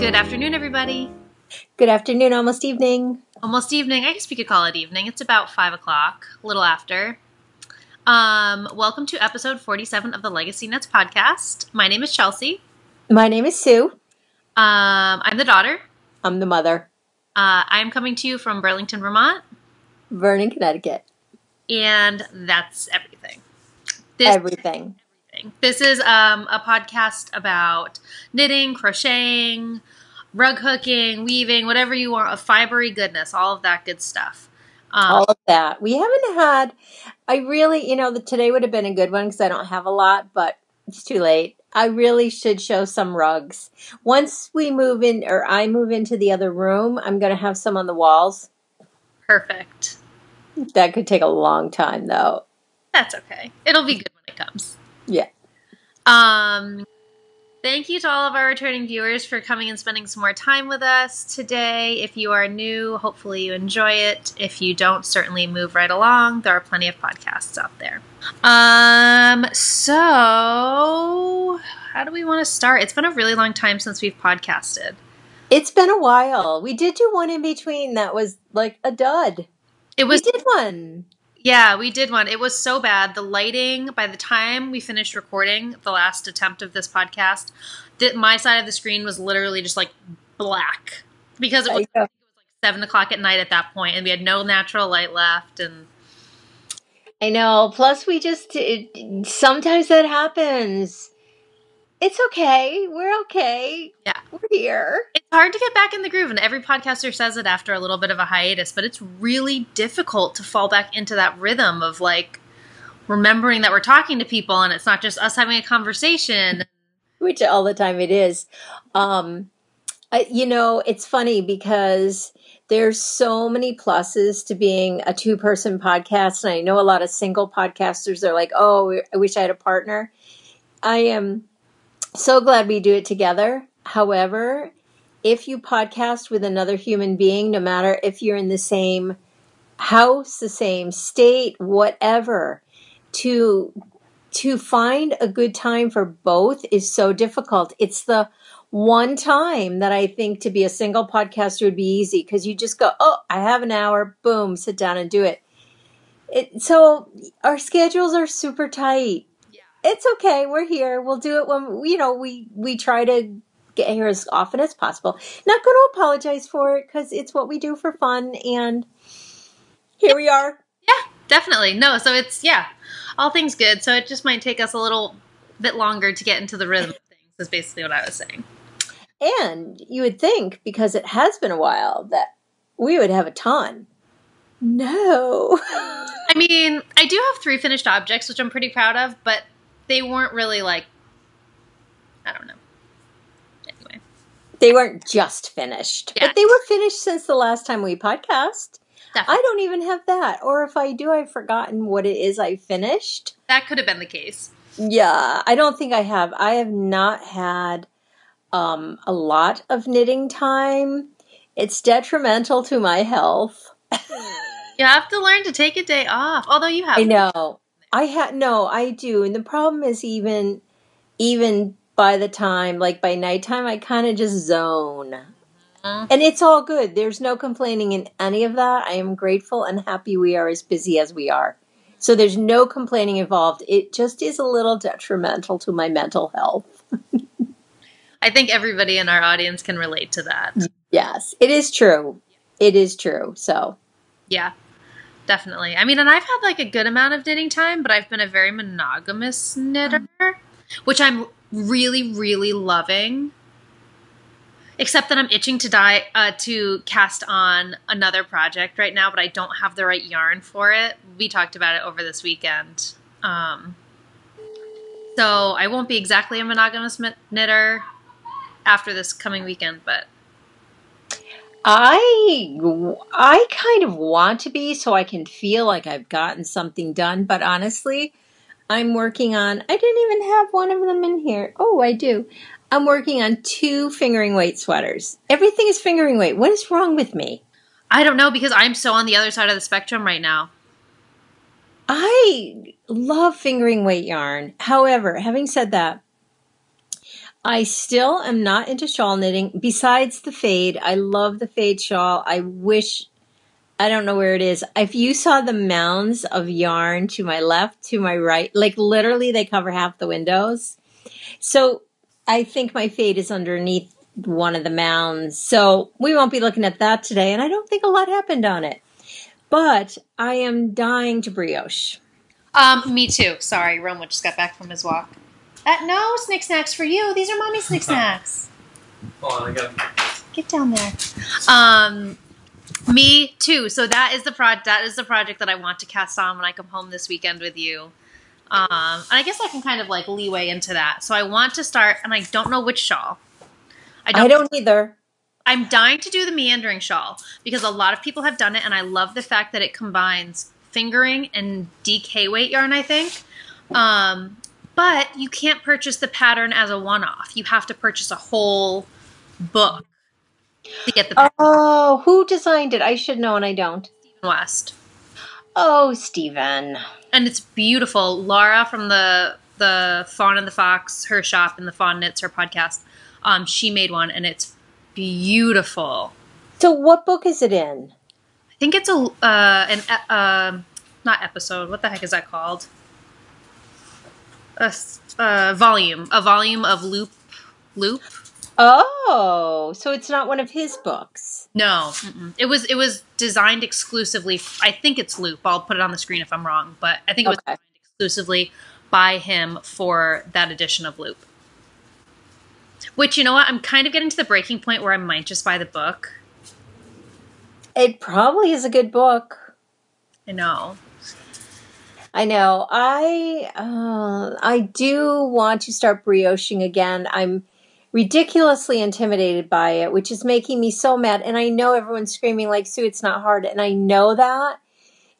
Good afternoon, everybody. Good afternoon, almost evening. Almost evening. I guess we could call it evening. It's about 5 o'clock, a little after. Welcome to episode 47 of the LegacyKnitz podcast. My name is Chelsea. My name is Sue. I'm the daughter. I'm the mother. I'm coming to you from Burlington, Vermont. Vernon, Connecticut. And that's everything. Everything. This is a podcast about knitting, crocheting, rug hooking, weaving, whatever you want, a fibery goodness, all of that good stuff. All of that. We haven't had, today would have been a good one because I don't have a lot, but it's too late. I really should show some rugs. Once we move in, or I move into the other room, I'm going to have some on the walls. Perfect. That could take a long time, though. That's okay. It'll be good when it comes. Yeah. Thank you to all of our returning viewers for coming and spending some more time with us today. If you are new, hopefully you enjoy it. If you don't, certainly move right along. There are plenty of podcasts out there. So how do we want to start? It's been a really long time since we've podcasted. It's been a while. We did do one in between that was like a dud. We did one. Yeah, we did one. It was so bad. The lighting, by the time we finished recording the last attempt of this podcast, my side of the screen was literally just like black. Because it was like 7 o'clock at night at that point, and we had no natural light left. And I know. Plus, sometimes that happens. It's okay. We're okay. Yeah. We're here. It's hard to get back in the groove, and every podcaster says it after a little bit of a hiatus, but it's really difficult to fall back into that rhythm of, like, remembering that we're talking to people, and it's not just us having a conversation. Which all the time it is. It's funny because there's so many pluses to being a two-person podcast, and I know a lot of single podcasters are like, oh, I wish I had a partner. I am so glad we do it together. However, if you podcast with another human being, no matter if you're in the same house, the same state, whatever, to find a good time for both is so difficult. It's the one time that I think to be a single podcaster would be easy because you just go, oh, I have an hour, boom, sit down and do it. So our schedules are super tight. It's okay. We're here. We'll do it when, we try to get here as often as possible. Not going to apologize for it because it's what we do for fun. And here we are. Yeah, definitely. No, so it's, all things good. So it just might take us a little bit longer to get into the rhythm of things is basically what I was saying. And you would think, because it has been a while, that we would have a ton. No. I mean, I do have 3 finished objects, which I'm pretty proud of, but they weren't really like, I don't know. Anyway. They weren't just finished. Yeah. But they were finished since the last time we podcast. Definitely. I don't even have that. Or if I do, I've forgotten what it is I finished. That could have been the case. Yeah, I don't think I have. I have not had a lot of knitting time. It's detrimental to my health. You have to learn to take a day off. Although you have. I know. I do. And the problem is even by the time, like by nighttime, I kind of just zone. Mm-hmm. And it's all good. There's no complaining in any of that. I am grateful and happy we are as busy as we are. So there's no complaining involved. It just is a little detrimental to my mental health. I think everybody in our audience can relate to that. Yes, it is true. It is true. So. Yeah. Definitely. I mean, and I've had like a good amount of knitting time, but I've been a very monogamous knitter, which I'm really, really loving. Except that I'm itching to cast on another project right now, but I don't have the right yarn for it. We talked about it over this weekend. So I won't be exactly a monogamous knitter after this coming weekend, but I kind of want to be so I can feel like I've gotten something done. But honestly, I'm working on, I didn't even have one of them in here. Oh, I do. I'm working on 2 fingering weight sweaters. Everything is fingering weight. What is wrong with me? I don't know because I'm so on the other side of the spectrum right now. I love fingering weight yarn. However, having said that, I still am not into shawl knitting. Besides the fade, I love the fade shawl. I don't know where it is. If you saw the mounds of yarn to my left, to my right, like literally they cover half the windows. So I think my fade is underneath one of the mounds. So we won't be looking at that today. And I don't think a lot happened on it. But I am dying to brioche. Me too. Sorry, Romo just got back from his walk. No snick snacks for you. These are mommy snick snacks. Oh, I got Get down there. Me too. So that is the project that I want to cast on when I come home this weekend with you. And I guess I can kind of like leeway into that. So I want to start, and I don't know which shawl. I don't either. I'm dying to do the meandering shawl because a lot of people have done it, and I love the fact that it combines fingering and DK weight yarn, I think. But you can't purchase the pattern as a one-off. You have to purchase a whole book to get the pattern. Oh, who designed it? I should know, and I don't. Stephen West. Oh, Stephen. And it's beautiful. Laura from the Fawn and the Fox, her shop, and the Fawn Knits, her podcast, she made one, and it's beautiful. So what book is it in? I think it's not episode. What the heck is that called? A volume of Loop. Oh, so it's not one of his books. No, it was designed exclusively. I think it's Loop. I'll put it on the screen if I'm wrong, but I think it was designed exclusively by him for that edition of Loop. Which, you know what? I'm kind of getting to the breaking point where I might just buy the book. It probably is a good book. I know. I do want to start brioching again. I'm ridiculously intimidated by it, which is making me so mad. And I know everyone's screaming like, Sue, it's not hard. And I know that.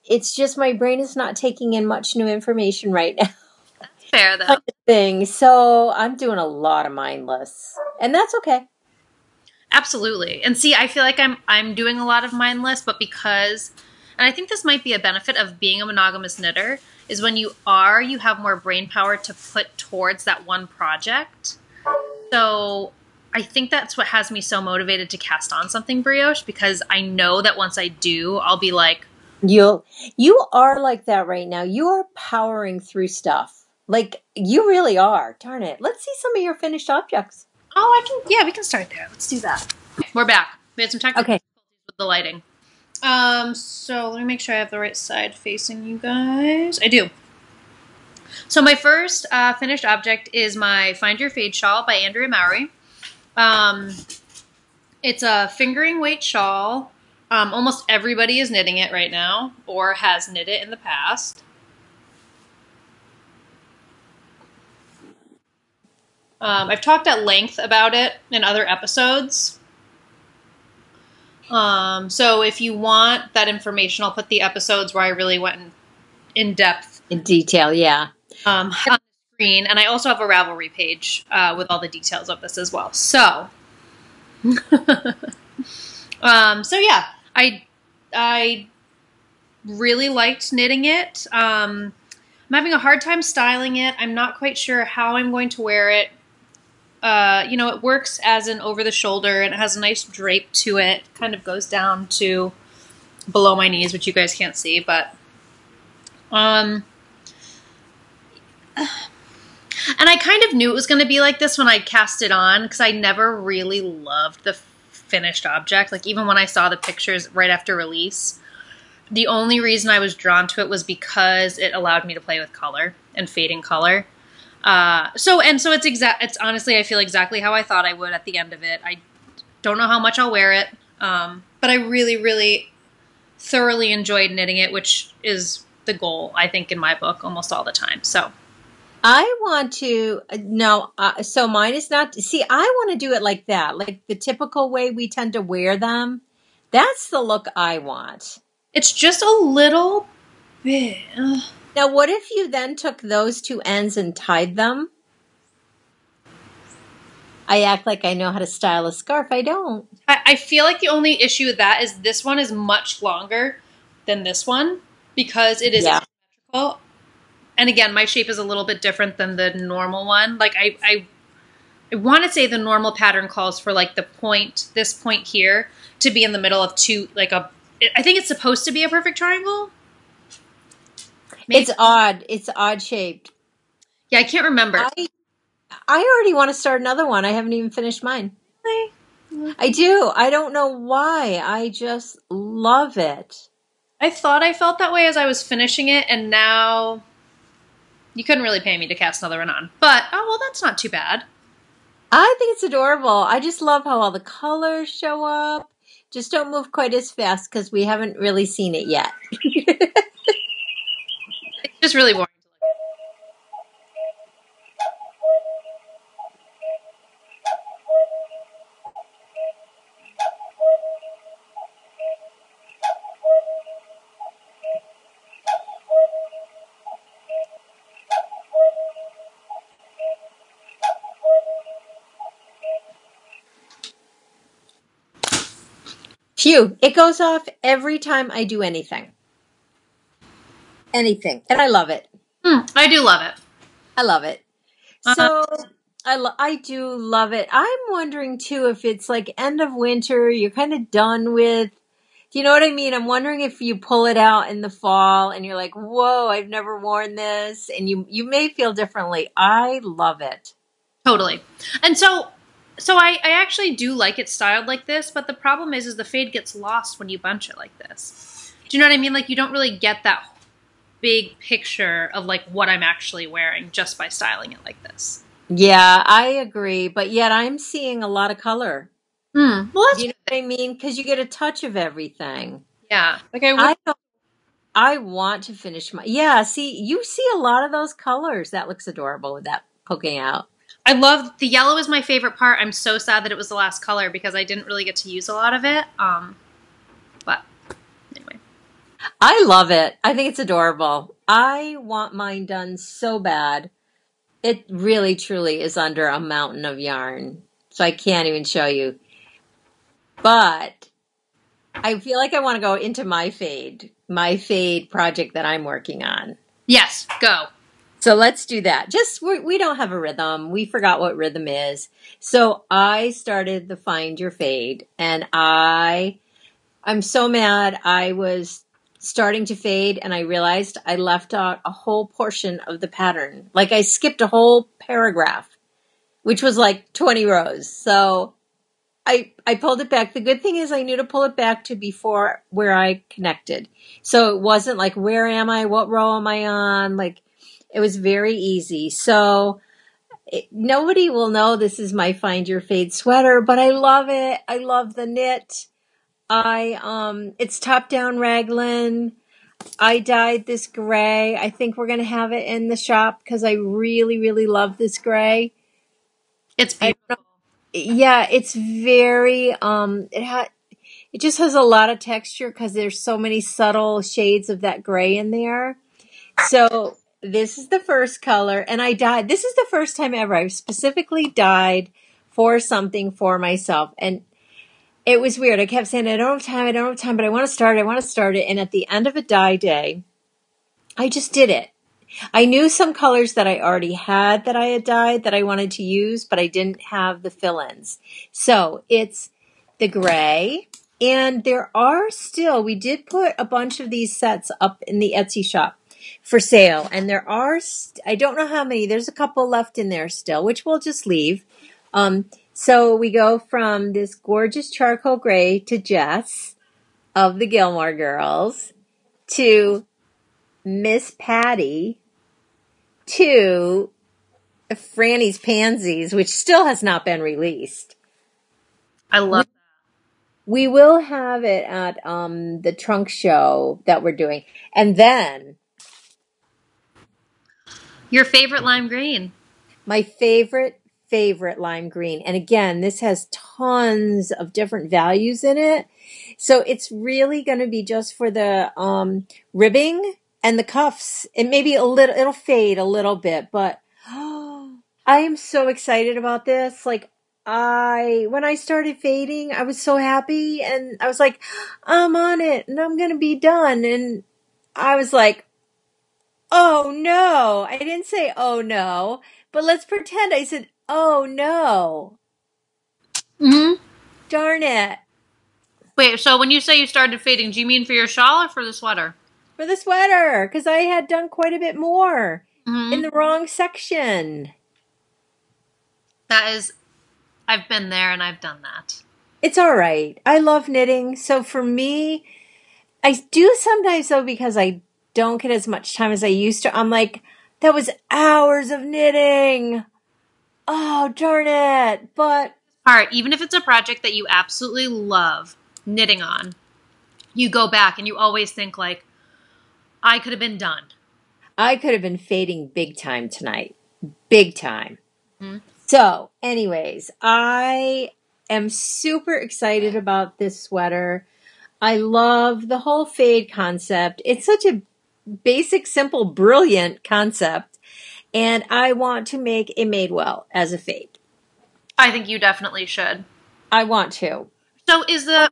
It's just my brain is not taking in much new information right now. That's fair, though. So I'm doing a lot of mindless. And that's okay. Absolutely. And see, I feel like I'm doing a lot of mindless, but because... And I think this might be a benefit of being a monogamous knitter, is when you have more brain power to put towards that one project. So I think that's what has me so motivated to cast on something brioche, because I know that once I do, I'll be like... You are like that right now. You are powering through stuff. Like, you really are. Darn it. Let's see some of your finished objects. Oh, we can start there. Let's do that. We're back. We had some technical difficulties with the lighting. So let me make sure I have the right side facing you guys. I do. So my first finished object is my Find Your Fade shawl by Andrea Mowry. It's a fingering weight shawl. Almost everybody is knitting it right now or has knit it in the past. I've talked at length about it in other episodes. So if you want that information, I'll put the episodes where I really went in depth. In detail, yeah. On the screen. And I also have a Ravelry page with all the details of this as well. So, so yeah, I really liked knitting it. I'm having a hard time styling it. I'm not quite sure how I'm going to wear it. It works as an over the shoulder and it has a nice drape to it. Kind of goes down to below my knees, which you guys can't see, but, and I kind of knew it was going to be like this when I cast it on, because I never really loved the finished object. Like, even when I saw the pictures right after release, the only reason I was drawn to it was because it allowed me to play with color and fading color. So it's honestly, I feel exactly how I thought I would at the end of it. I don't know how much I'll wear it. But I really, really thoroughly enjoyed knitting it, which is the goal, I think, in my book almost all the time. So I want to, so mine is not, see, I want to do it like that, like the typical way we tend to wear them. That's the look I want. It's just a little bit. Now, what if you then took those two ends and tied them? I act like I know how to style a scarf. I don't. I feel like the only issue with that is this one is much longer than this one because it is asymmetrical. And again, my shape is a little bit different than the normal one. Like I I want to say the normal pattern calls for like this point here to be in the middle of two, I think it's supposed to be a perfect triangle. Maybe. It's odd. It's odd shaped. Yeah, I can't remember. I already want to start another one. I haven't even finished mine. Really? I do. I don't know why. I just love it. I thought I felt that way as I was finishing it, and now you couldn't really pay me to cast another one on. But, oh, well, that's not too bad. I think it's adorable. I just love how all the colors show up. Just don't move quite as fast because we haven't really seen it yet. It's just really boring. Phew, it goes off every time I do anything. Anything. And I love it. I do love it. I love it. So I do love it. I'm wondering too if it's like end of winter, you're kind of done with, do you know what I mean? I'm wondering if you pull it out in the fall and you're like, whoa, I've never worn this. And you may feel differently. I love it. Totally. And so I actually do like it styled like this, but the problem is the fade gets lost when you bunch it like this. Do you know what I mean? Like you don't really get that big picture of like what I'm actually wearing just by styling it like this. Yeah, I agree. But yet I'm seeing a lot of color. Well, that's you know what I mean? Because you get a touch of everything. Yeah. Like I want to finish my, see, you see a lot of those colors. That looks adorable with that poking out. I love the yellow is my favorite part. I'm so sad that it was the last color because I didn't really get to use a lot of it. But anyway. I love it. I think it's adorable. I want mine done so bad. It really, truly is under a mountain of yarn. So I can't even show you. But I feel like I want to go into my fade project that I'm working on. Yes, go. So let's do that. We don't have a rhythm. We forgot what rhythm is. So I started the Find Your Fade, and I'm so mad. I was starting to fade, and I realized I left out a whole portion of the pattern. Like I skipped a whole paragraph, which was like 20 rows. So I pulled it back. The good thing is I knew to pull it back to before where I connected. So it wasn't like, where am I? What row am I on? Like, it was very easy. So nobody will know this is my Find Your Fade sweater, but I love it. I love the knit. It's top down raglan. I dyed this gray. I think we're going to have it in the shop because I really, really love this gray. It's beautiful. Yeah, it's very, it just has a lot of texture because there's so many subtle shades of that gray in there. So this is the first color, and I dyed. This is the first time ever I've specifically dyed for something for myself. And it was weird. I kept saying, I don't have time, but I want to start it. And at the end of a dye day, I just did it. I knew some colors that I already had that I had dyed that I wanted to use, but I didn't have the fill-ins. So it's the gray, and we did put a bunch of these sets up in the Etsy shop for sale, and I don't know how many, there's a couple left in there still, which we'll just leave. So we go from this gorgeous charcoal gray to Jess of the Gilmore Girls to Miss Patty to Franny's Pansies, which still has not been released. I love that. We will have it at the trunk show that we're doing. And then your favorite lime green. My favorite lime green. And again, this has tons of different values in it. So it's really going to be just for the ribbing and the cuffs. And maybe it'll fade a little bit, but I am so excited about this. Like when I started fading, I was so happy, and I was like, I'm on it and I'm going to be done. And I was like, oh no, I didn't say, oh no, but let's pretend. I said, Oh, no. Mm-hmm. Darn it. Wait, so when you say you started fading, do you mean for your shawl or for the sweater? For the sweater, because I had done quite a bit more in Mm-hmm. the wrong section. That is, I've been there and I've done that. It's all right. I love knitting. So for me, I do sometimes, though, because I don't get as much time as I used to. I'm like, that was hours of knitting. Oh, darn it. But Part, even if it's a project that you absolutely love knitting on, you go back and you always think like, I could have been done. I could have been fading big time tonight. Big time. Mm-hmm. So, anyways, I am super excited about this sweater. I love the whole fade concept. It's such a basic, simple, brilliant concept. And I want to make a Madewell as a fade. I think you definitely should. I want to. So is the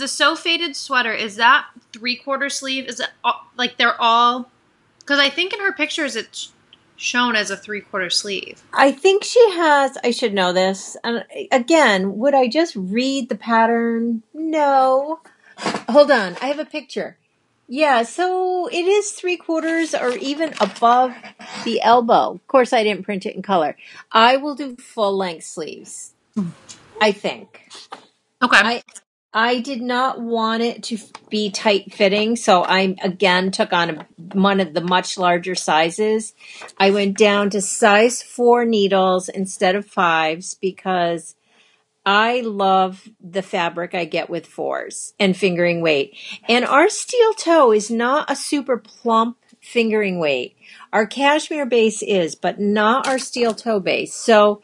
So Faded sweater, is that 3/4 sleeve? Is it like they're all, because I think in her pictures it's shown as a 3/4 sleeve. I think she has, I should know this. And again, would I just read the pattern? No. Hold on. I have a picture. Yeah, so it is 3/4 or even above the elbow. Of course, I didn't print it in color. I will do full length sleeves, I think. Okay. I did not want it to be tight fitting, so I again took on one of the much larger sizes. I went down to size 4 needles instead of 5s because I love the fabric I get with 4s and fingering weight. And our steel toe is not a super plump fingering weight. Our cashmere base is, but not our steel toe base. So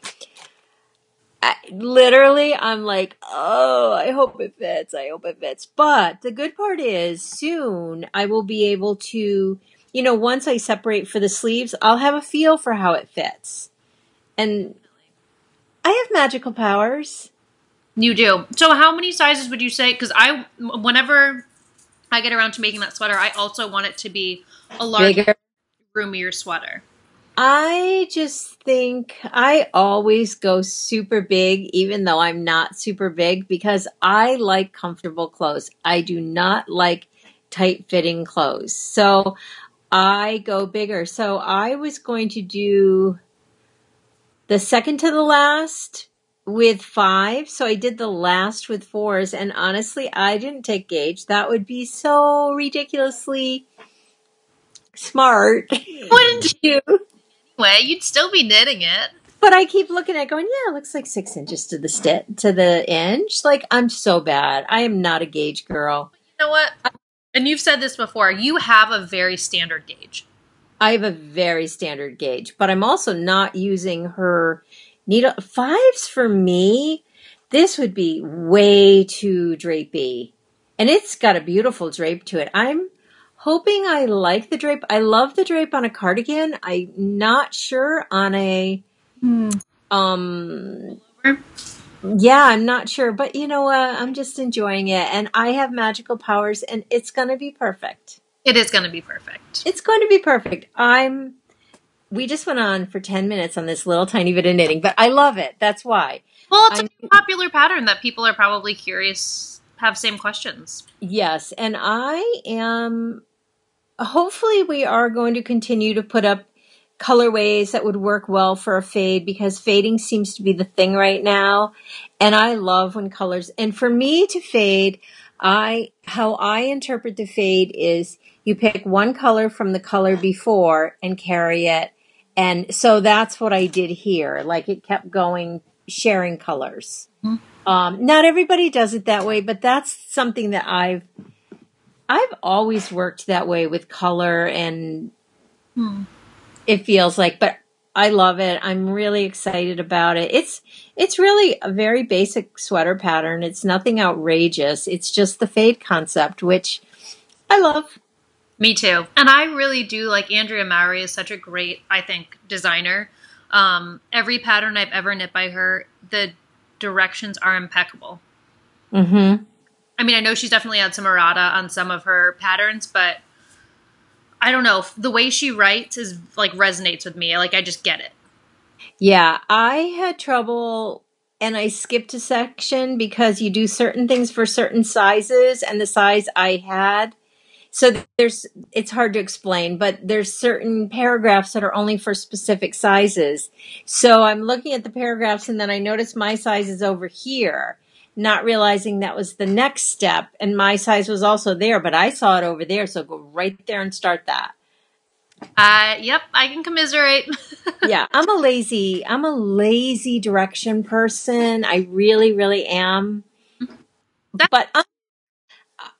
I'm like, oh, I hope it fits. I hope it fits. But the good part is soon I will be able to, once I separate for the sleeves, I'll have a feel for how it fits. And I have magical powers. You do. So how many sizes would you say? Because whenever I get around to making that sweater, I also want it to be a larger, Bigger. roomier sweater. I just think I always go super big, even though I'm not super big, because I like comfortable clothes. I do not like tight fitting clothes. So I go bigger. So I was going to do the second to the last with 5. So I did the last with 4s. And honestly, I didn't take gauge. That would be so ridiculously smart. Wouldn't you? Anyway, you'd still be knitting it. But I keep looking at it going, yeah, it looks like 6 inches to the inch. Like, I'm so bad. I am not a gauge girl. You know what? And you've said this before. You have a very standard gauge. I have a very standard gauge, but I'm also not using her needle. 5s for me, this would be way too drapey. And it's got a beautiful drape to it. I'm hoping I like the drape. I love the drape on a cardigan. I'm not sure on a, yeah, I'm not sure, but you know what? I'm just enjoying it. And I have magical powers and it's going to be perfect. It is going to be perfect. It's going to be perfect. We just went on for 10 minutes on this little tiny bit of knitting, but I love it. That's why. Well, it's a popular pattern that people are probably curious, have same questions. Yes, and I am, hopefully we are going to continue to put up colorways that would work well for a fade because fading seems to be the thing right now. And I love when colors, and for me to fade, how I interpret the fade is you pick one color from the color before and carry it. And so that's what I did here. Like it kept going, sharing colors. Mm-hmm. Not everybody does it that way, but that's something that I've always worked that way with color and it feels like, but I love it. I'm really excited about it. It's really a very basic sweater pattern. It's nothing outrageous. It's just the fade concept, which I love. Me too. And I really do like Andrea Mowry is such a great, I think, designer. Every pattern I've ever knit by her, the directions are impeccable. Mm-hmm. I mean, I know she's definitely had some errata on some of her patterns, but I don't know. The way she writes is like resonates with me. Like I just get it. Yeah, I had trouble and I skipped a section because you do certain things for certain sizes and the size I had. So it's hard to explain, but there's certain paragraphs that are only for specific sizes. So I'm looking at the paragraphs and then I notice my size is over here, not realizing that was the next step. And my size was also there, but I saw it over there. So go right there and start that. Yep, I can commiserate. Yeah, I'm a lazy direction person. I really, really am. But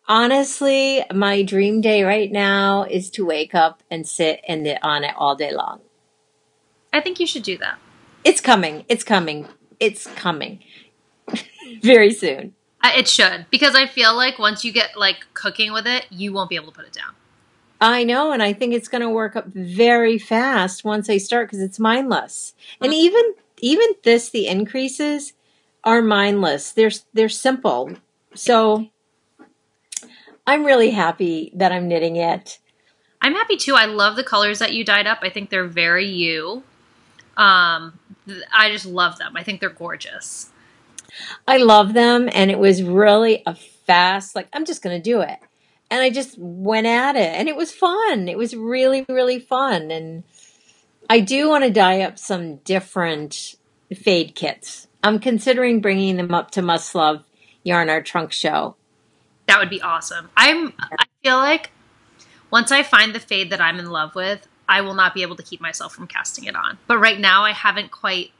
honestly, my dream day right now is to wake up and sit and knit on it all day long. I think you should do that. It's coming. It's coming. It's coming. Very soon. It should, because I feel like once you get like cooking with it, you won't be able to put it down. I know, and I think it's going to work up very fast once I start because it's mindless. And even the increases are mindless. They're simple. So I'm really happy that I'm knitting it. I'm happy too. I love the colors that you dyed up. I think they're very you. I just love them. I think they're gorgeous. I love them, and it was really a fast, like, I'm just going to do it. And I just went at it, and it was fun. It was really, really fun. And I do want to dye up some different fade kits. I'm considering bringing them up to Must Love Yarn Art Trunk Show. That would be awesome. I feel like once I find the fade that I'm in love with, I will not be able to keep myself from casting it on. But right now, I haven't quite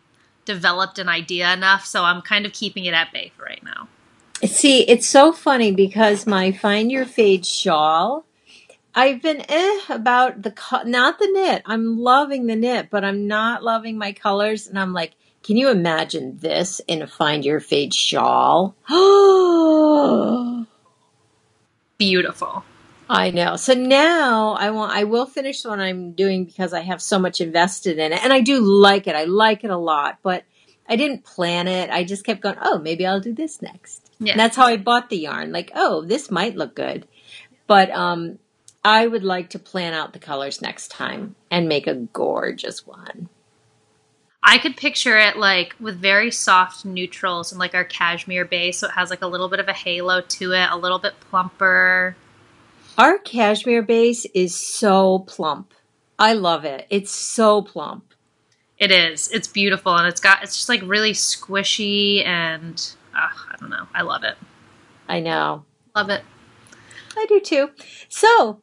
developed an idea enough, so I'm kind of keeping it at bay for right now. See, it's so funny because my Find Your Fade shawl, I've been about not the knit. I'm loving the knit, but I'm not loving my colors. And I'm like, can you imagine this in a Find Your Fade shawl? Beautiful. I know. So now I will finish what I'm doing because I have so much invested in it. And I do like it. I like it a lot, but I didn't plan it. I just kept going, oh, maybe I'll do this next. Yeah. And that's how I bought the yarn. Like, oh, this might look good. But I would like to plan out the colors next time and make a gorgeous one. I could picture it like with very soft neutrals and like our cashmere base. So it has like a little bit of a halo to it, a little bit plumper. Our cashmere base is so plump. I love it. It's so plump. It is. It's beautiful. And it's just like really squishy and I don't know. I love it. I know. Love it. I do too. So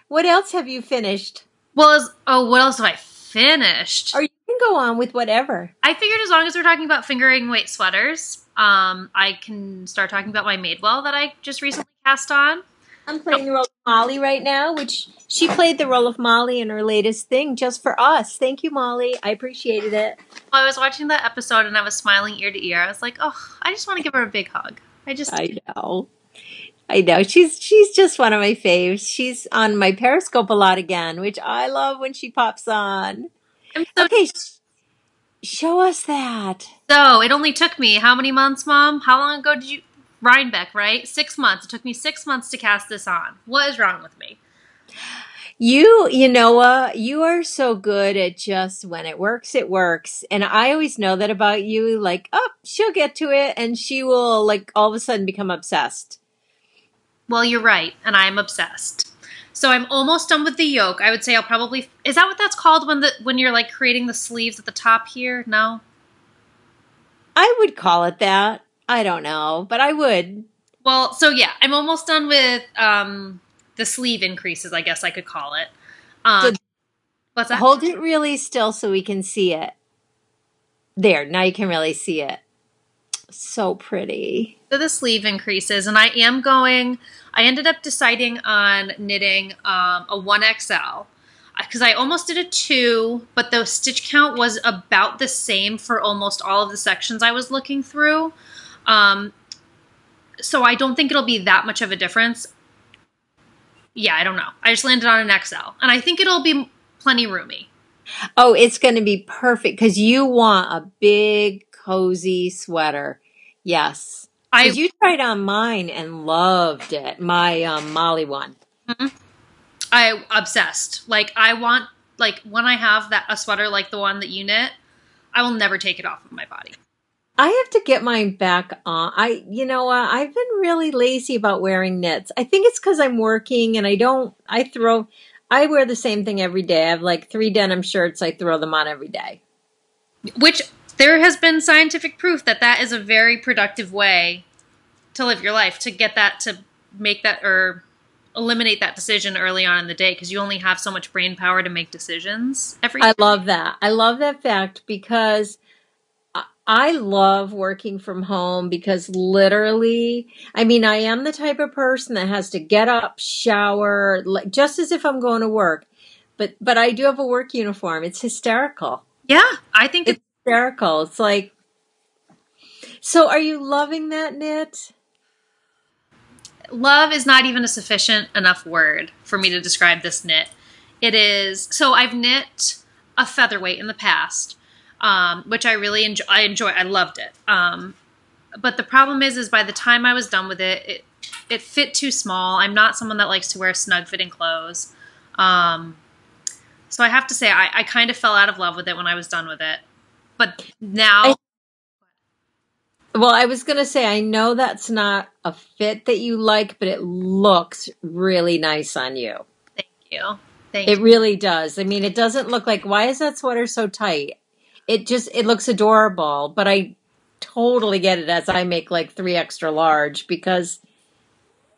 what else have you finished? Well, what else have I finished? Or you can go on with whatever. I figured as long as we're talking about fingering weight sweaters, I can start talking about my Madewell that I just recently cast on. I'm playing the role of Molly right now, which she played the role of Molly in her latest thing just for us. Thank you, Molly. I appreciated it. Well, I was watching that episode and I was smiling ear to ear. I was like, oh, I just want to give her a big hug. I know. She's just one of my faves. She's on my Periscope a lot again, which I love when she pops on. Okay, show us that. So it only took me how many months, Mom? How long ago did you... Rhinebeck, right? 6 months. It took me 6 months to cast this on. What is wrong with me? You know, you are so good at just when it works, it works. And I always know that about you. Like, oh, she'll get to it and she will like all of a sudden become obsessed. Well, you're right. And I'm obsessed. So I'm almost done with the yoke. I would say I'll probably... Is that what that's called when you're like creating the sleeves at the top here? No? I would call it that. I don't know, but I would. Well, so yeah, I'm almost done with the sleeve increases, I guess I could call it. What's that? Hold it really still so we can see it. There, now you can really see it. So pretty. So the sleeve increases, and I ended up deciding on knitting a 1XL. Because I almost did a 2, but the stitch count was about the same for almost all of the sections I was looking through. So I don't think it'll be that much of a difference. Yeah, I don't know. I just landed on an XL. And I think it'll be plenty roomy. Oh, it's going to be perfect because you want a big, cozy sweater. Yes. Because you tried on mine and loved it. My Molly one. Mm-hmm. I obsessed. Like, I want, like, when I have a sweater like the one that you knit, I will never take it off of my body. I have to get mine back on. I've been really lazy about wearing knits. I think it's because I'm working and I wear the same thing every day. I have like 3 denim shirts. I throw them on every day. Which there has been scientific proof that is a very productive way to live your life, to get that, to make that or eliminate that decision early on in the day, because you only have so much brain power to make decisions every day. I love that. I love that fact because I love working from home because literally, I mean, I am the type of person that has to get up, shower, just as if I'm going to work. But I do have a work uniform. It's hysterical. Yeah, I think it's hysterical. It's like, so are you loving that knit? Love is not even a sufficient enough word for me to describe this knit. It is, so I've knit a featherweight in the past. Which I really enjoy. I loved it. But the problem is by the time I was done with it, it fit too small. I'm not someone that likes to wear snug fitting clothes. So I have to say, I kind of fell out of love with it when I was done with it. But now... I was going to say, I know that's not a fit that you like, but it looks really nice on you. Thank you. It really does. I mean, it doesn't look like, why is that sweater so tight? It looks adorable, but I totally get it as I make like 3 extra large because.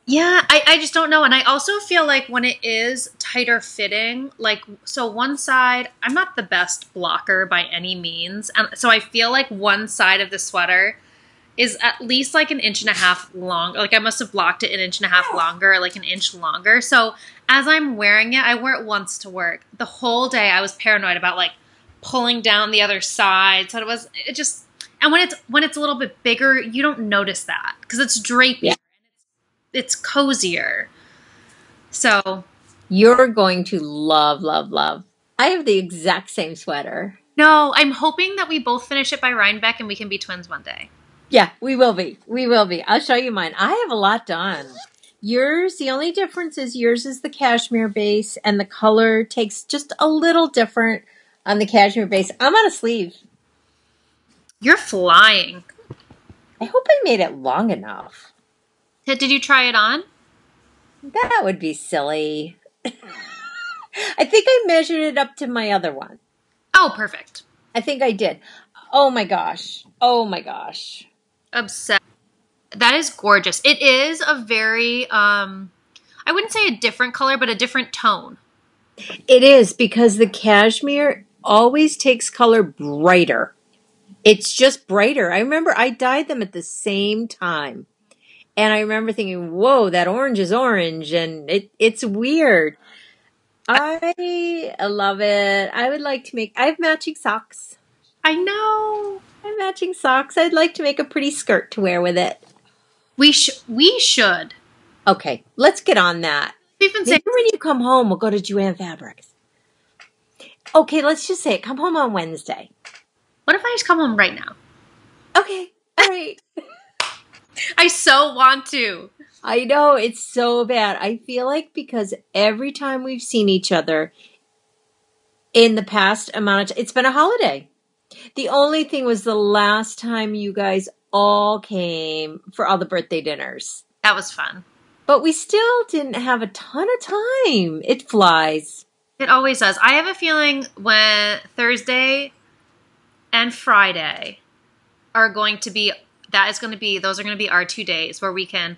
Yeah, I just don't know. And I also feel like when it is tighter fitting, like, so one side, I'm not the best blocker by any means. And so I feel like one side of the sweater is at least like 1.5 inches long. Like I must have blocked it 1.5 inches longer, or like 1 inch longer. So as I'm wearing it, I wear it once to work. The whole day I was paranoid about like pulling down the other side. So and when it's a little bit bigger, you don't notice that because it's drapier. Yeah. It's cozier. So you're going to love, love, love. I have the exact same sweater. No, I'm hoping that we both finish it by Rhinebeck and we can be twins one day. Yeah, we will be. We will be. I'll show you mine. I have a lot done. Yours, the only difference is yours is the cashmere base and the color takes just a little different on the cashmere base. I'm on a sleeve. You're flying. I hope I made it long enough. Did you try it on? That would be silly. I think I measured it up to my other one. Oh, perfect. I think I did. Oh my gosh. Oh my gosh. Obsessed. That is gorgeous. It is a very, I wouldn't say a different color, but a different tone. It is because the cashmere always takes color brighter. It's just brighter. I remember I dyed them at the same time. And I remember thinking, whoa, that orange is orange. And it's weird. I love it. I would like to I have matching socks. I know. I have matching socks. I'd like to make a pretty skirt to wear with it. We should. Okay, let's get on that. Maybe when you come home, we'll go to Joanne Fabrics. Okay, let's just say it. Come home on Wednesday. What if I just come home right now? Okay, all right. I so want to. I know, it's so bad. I feel like because every time we've seen each other in the past amount of time, it's been a holiday. The only thing was the last time you guys all came for all the birthday dinners. That was fun. But we still didn't have a ton of time. It flies. It always does. I have a feeling when Thursday and Friday are going to be, those are going to be our 2 days where we can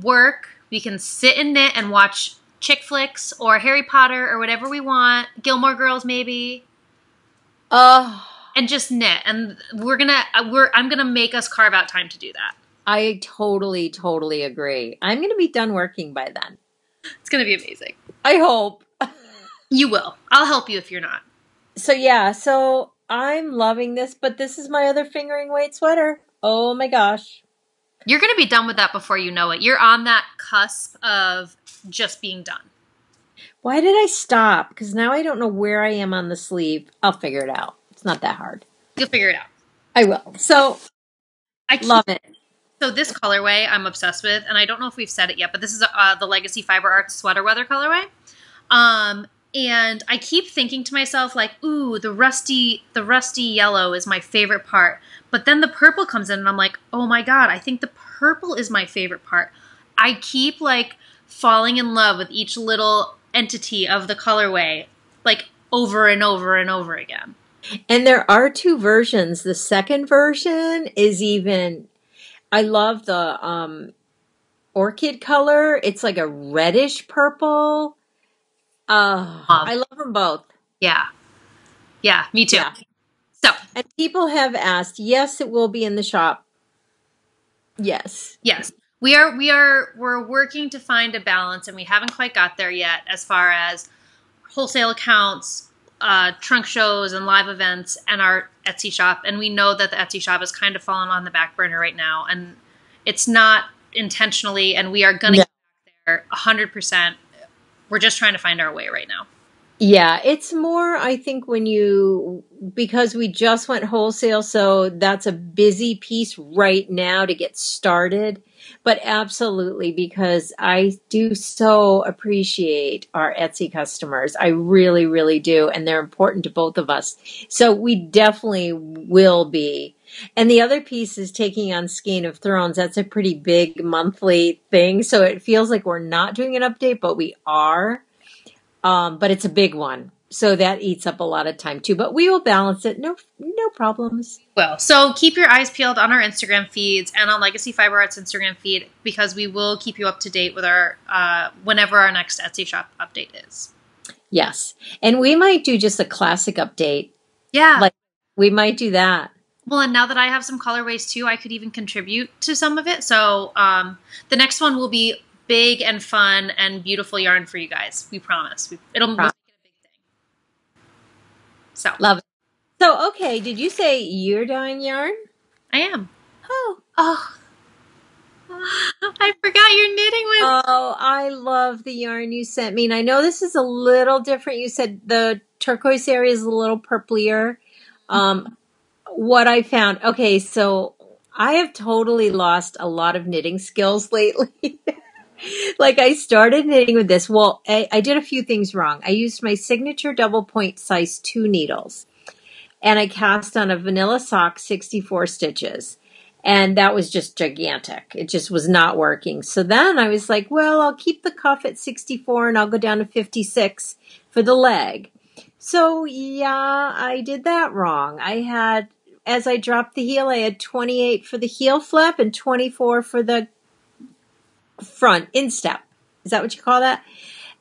work, we can sit and knit and watch chick flicks or Harry Potter or whatever we want. Gilmore Girls, maybe. And just knit. And I'm going to make us carve out time to do that. I totally, totally agree. I'm going to be done working by then. It's going to be amazing. I hope. You will. I'll help you if you're not. So I'm loving this, but this is my other fingering weight sweater. Oh my gosh. You're going to be done with that before you know it. You're on that cusp of just being done. Why did I stop? Because now I don't know where I am on the sleeve. I'll figure it out. It's not that hard. You'll figure it out. I will. So I love it. So this colorway I'm obsessed with, and I don't know if we've said it yet, but this is the Legacy Fiber Arts Sweater Weather colorway. And I keep thinking to myself, like, ooh, the rusty yellow is my favorite part. But then the purple comes in and I'm like, oh my God, I think the purple is my favorite part. I keep like falling in love with each little entity of the colorway, like over and over and over again. And there are two versions. The second version is even, I love the orchid color. It's like a reddish purple. I love them both. Yeah. Yeah, me too. Yeah. So, and people have asked, yes, it will be in the shop. Yes. Yes. We're working to find a balance, and we haven't quite got there yet as far as wholesale accounts, trunk shows and live events, and our Etsy shop. And we know that the Etsy shop is kind of fallen on the back burner right now, and it's not intentionally, and we are going to get back there 100%. We're just trying to find our way right now. Yeah, it's more, I think, because we just went wholesale, so that's a busy piece right now to get started. But absolutely, because I do so appreciate our Etsy customers. I really, really do. And they're important to both of us. So we definitely will be. And the other piece is taking on Skein of Thrones. That's a pretty big monthly thing. So it feels like we're not doing an update, but we are. But it's a big one. So that eats up a lot of time too. But we will balance it. No problems. Well, so keep your eyes peeled on our Instagram feeds and on Legacy Fiber Art's Instagram feed, because we will keep you up to date with our whenever our next Etsy shop update is. Yes. And we might do just a classic update. Yeah. Like we might do that. Well, and now that I have some colorways too, I could even contribute to some of it. So the next one will be big and fun and beautiful yarn for you guys. We promise. It'll make it a big thing. So love it. So, okay, did you say you're dyeing yarn? I am. Oh. I forgot you're knitting with. Oh, I love the yarn you sent me. And I know this is a little different. You said the turquoise area is a little purplier. What I found, okay, so I have totally lost a lot of knitting skills lately. Like I started knitting with this. Well, I did a few things wrong. I used my signature double point size 2 needles. And I cast on a vanilla sock 64 stitches. And that was just gigantic. It just was not working. So then I was like, well, I'll keep the cuff at 64 and I'll go down to 56 for the leg. So yeah, I did that wrong. As I dropped the heel, I had 28 for the heel flap and 24 for the front instep. Is that what you call that?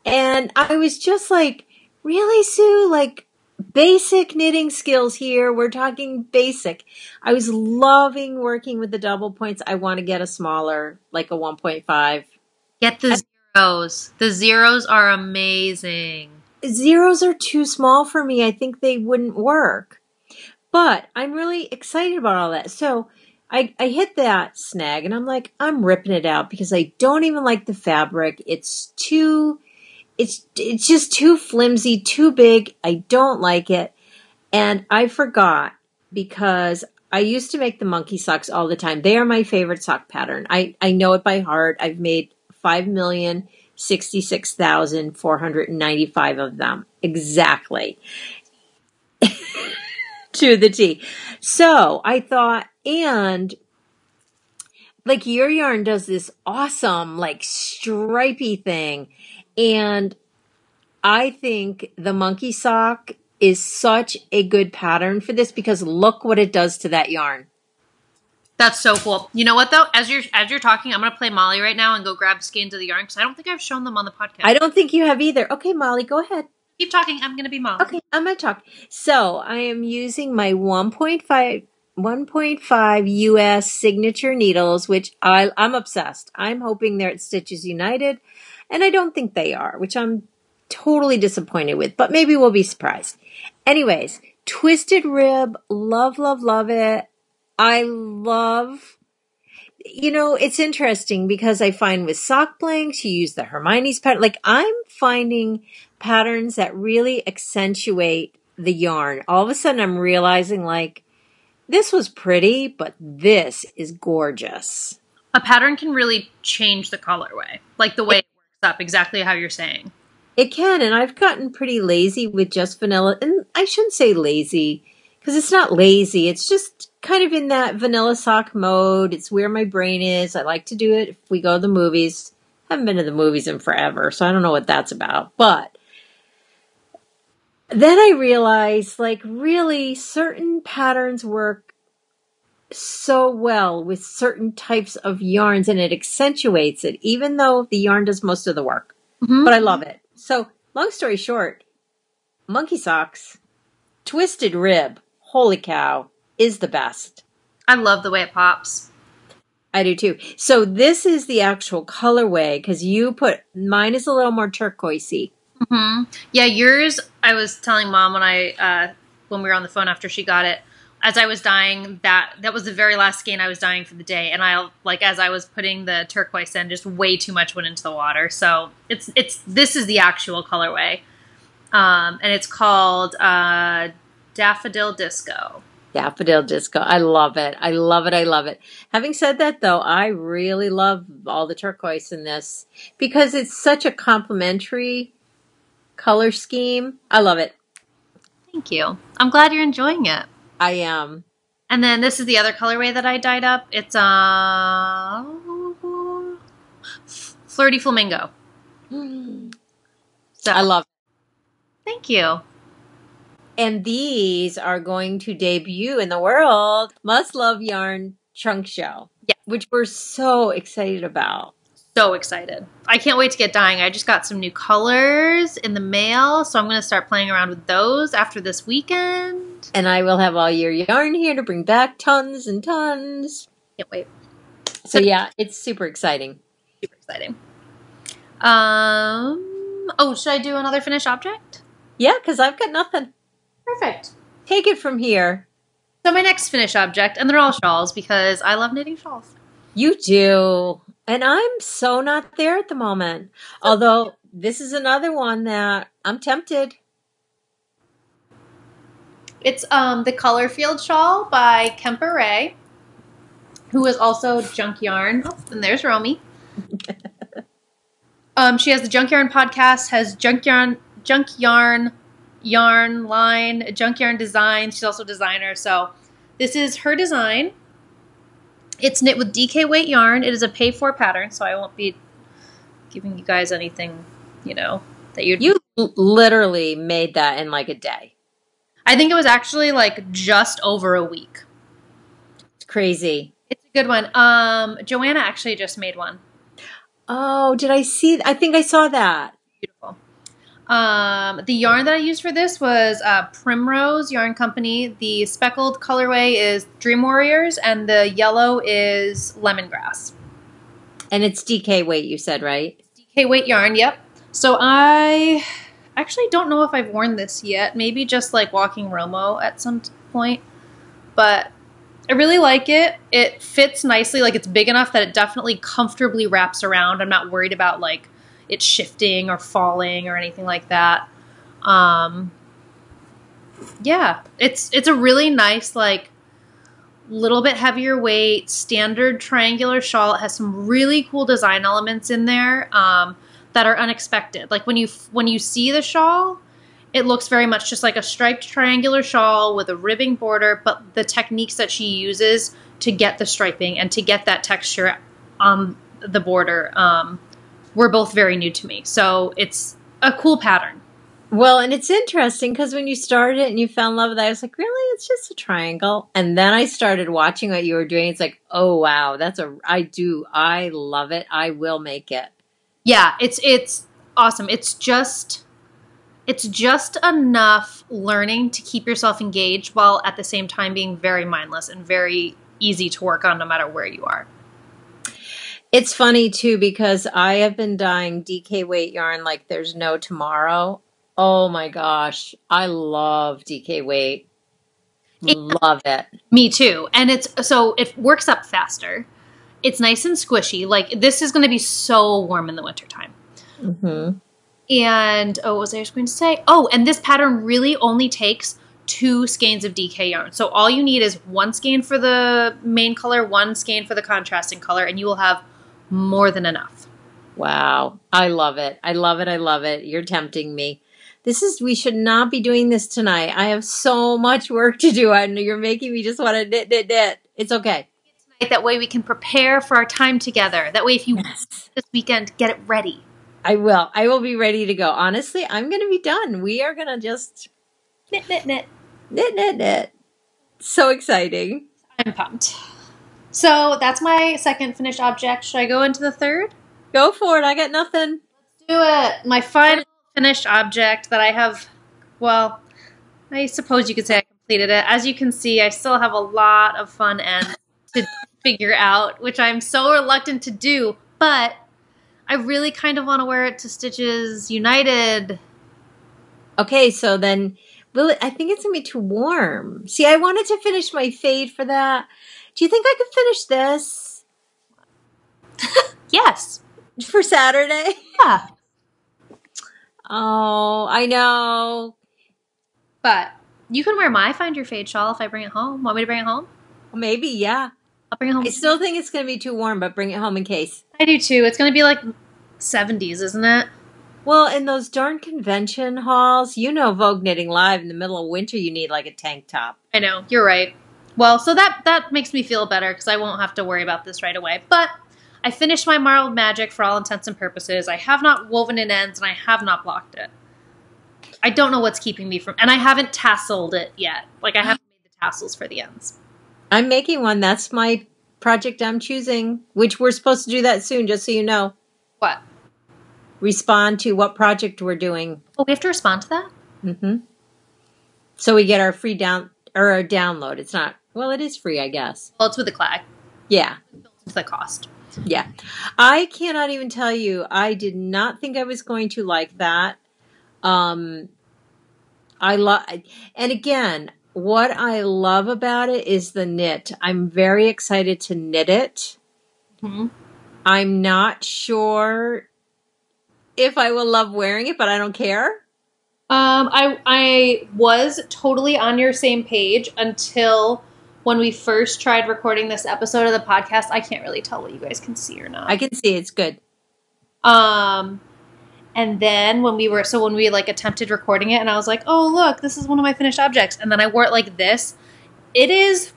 And I was just like, really, Sue? Like, basic knitting skills here. We're talking basic. I was loving working with the double points. I want to get a smaller, like a 1.5. Get the zeros. The zeros are amazing. Zeros are too small for me. I think they wouldn't work. But I'm really excited about all that. So I hit that snag and I'm like, I'm ripping it out because I don't even like the fabric. It's just too flimsy, too big. I don't like it. And I forgot because I used to make the monkey socks all the time. They are my favorite sock pattern. I know it by heart. I've made 5,066,495 of them. Exactly. To the T. So I thought, and like your yarn does this awesome, like stripy thing. And I think the monkey sock is such a good pattern for this because look what it does to that yarn. That's so cool. You know what though? As you're talking, I'm gonna play Molly right now and go grab skeins of the yarn because I don't think I've shown them on the podcast. I don't think you have either. Okay, Molly, go ahead. Keep talking. I'm gonna be Molly. Okay, I'm gonna talk. So I am using my 1.5 US signature needles, which I'm obsessed. I'm hoping they're at Stitches United, and I don't think they are, which I'm totally disappointed with, but maybe we'll be surprised. Anyways, twisted rib, love, love, love it. I love, it's interesting because I find with sock blanks, you use the Hermione's pattern. Like I'm finding patterns that really accentuate the yarn. All of a sudden I'm realizing like, this was pretty, but this is gorgeous. A pattern can really change the colorway, like the way it works up, exactly how you're saying. It can, and I've gotten pretty lazy with just vanilla. And I shouldn't say lazy, because it's not lazy. It's just kind of in that vanilla sock mode. It's where my brain is. I like to do it if we go to the movies. I haven't been to the movies in forever, so I don't know what that's about. But then I realized, like, really, certain patterns work so well with certain types of yarns, and it accentuates it, even though the yarn does most of the work. Mm-hmm. But I love it. So, long story short, monkey socks, twisted rib, holy cow, is the best. I love the way it pops. I do too. So this is the actual colorway, because mine is a little more turquoisey. Mm-hmm. Yeah, yours, I was telling Mom when we were on the phone after she got it, as I was dyeing, that was the very last skein I was dyeing for the day. And as I was putting the turquoise in, just way too much went into the water. So this is the actual colorway. And it's called Daffodil Disco. Daffodil Disco. I love it. I love it. I love it. Having said that, though, I really love all the turquoise in this because it's such a complementary color scheme. I love it. Thank you. I'm glad you're enjoying it. I am. And then this is the other colorway that I dyed up. It's Flirty Flamingo. So I love it. Thank you. And these are going to debut in the world Must Love Yarn Trunk Show. Yeah. Which we're so excited about. So excited. I can't wait to get dyeing. I just got some new colors in the mail, so I'm going to start playing around with those after this weekend. And I will have all your yarn here to bring back tons and tons. Can't wait. So yeah, it's super exciting. Super exciting. Should I do another finished object? Yeah, because I've got nothing. Perfect. Take it from here. So my next finished object, and they're all shawls because I love knitting shawls. You do. And I'm so not there at the moment. Although this is another one that I'm tempted. It's the Color Field shawl by Kemper Wray, who is also Junk Yarn. Oh, and there's Romy. She has the Junk Yarn podcast, has Junk Yarn line, Junk Yarn design. She's also a designer. So this is her design. It's knit with DK weight yarn. It is a pay-for pattern, so I won't be giving you guys anything, that You literally made that in like a day. I think it was actually like just over a week. It's crazy. It's a good one. Joanna actually just made one. Oh, did I see? I think I saw that. Beautiful. The yarn that I used for this was Primrose Yarn Company. The speckled colorway is Dream Warriors, and the yellow is Lemongrass. And it's DK weight, you said, right? It's DK weight yarn, yep. So I actually don't know if I've worn this yet. Maybe just like walking Romo at some point. But I really like it. It fits nicely. Like, it's big enough that it definitely comfortably wraps around. I'm not worried about like it shifting or falling or anything like that. Yeah, it's a really nice, like, little bit heavier weight, standard triangular shawl. It has some really cool design elements in there that are unexpected. Like, when you see the shawl, it looks very much just like a striped triangular shawl with a ribbing border, but the techniques that she uses to get the striping and to get that texture on the border were both very new to me. So it's a cool pattern. Well, and it's interesting because when you started it and you fell in love with it, I was like, really? It's just a triangle. And then I started watching what you were doing. It's like, oh, wow, I love it. I will make it. Yeah, it's awesome. It's just enough learning to keep yourself engaged while at the same time being very mindless and very easy to work on no matter where you are. It's funny, too, because I have been dyeing DK weight yarn like there's no tomorrow. Oh, my gosh. I love DK weight. Love it. Me too. And it works up faster. It's nice and squishy. Like, this is going to be so warm in the wintertime. Mm-hmm. And, what was I just going to say? Oh, and this pattern really only takes 2 skeins of DK yarn. So all you need is 1 skein for the main color, 1 skein for the contrasting color, and you will have more than enough. Wow. I love it. I love it. I love it. You're tempting me. We should not be doing this tonight. I have so much work to do. I know you're making me just want to knit, knit, knit. It's okay. That way we can prepare for our time together. That way if you this weekend, get it ready. I will. I will be ready to go. Honestly, I'm going to be done. We are going to just knit, knit, knit. Knit, knit, knit. So exciting. I'm pumped. So that's my second finished object. Should I go into the third? Go for it. I got nothing. Let's do it. My final finished object that I have, well, I suppose you could say I completed it. As you can see, I still have a lot of fun ends to figure out, which I'm so reluctant to do, but I really kind of want to wear it to Stitches United. Okay, so then, I think it's going to be too warm. See, I wanted to finish my fade for that. Do you think I could finish this? Yes. For Saturday? Yeah. Oh, I know. But you can wear my Find Your Fade shawl if I bring it home. Want me to bring it home? Maybe, yeah. I'll bring it home. I still think it's going to be too warm, but bring it home in case. I do too. It's going to be like 70s, isn't it? Well, in those darn convention halls, you know Vogue Knitting Live, in the middle of winter, you need like a tank top. I know. You're right. Well, so that makes me feel better because I won't have to worry about this right away. But I finished my Marled Magic for all intents and purposes. I have not woven in ends, and I have not blocked it. I don't know what's keeping me from... And I haven't tasseled it yet. Like, I haven't made the tassels for the ends. I'm making one. That's my project I'm choosing, which we're supposed to do that soon, just so you know. What? Respond to what project we're doing. Oh, we have to respond to that? Mm-hmm. So we get our free download. It's not... Well, it is free, I guess. Well, it's with the clag. Yeah. Built into the cost. Yeah. I cannot even tell you, I did not think I was going to like that. And again, what I love about it is the knit. I'm very excited to knit it. Mm-hmm. I'm not sure if I will love wearing it, but I don't care. I was totally on your same page until when we first tried recording this episode of the podcast. I can't really tell what you guys can see or not. I can see it's good. And then when we like attempted recording it, and I was like, oh, look, this is one of my finished objects. And then I wore it like this. It is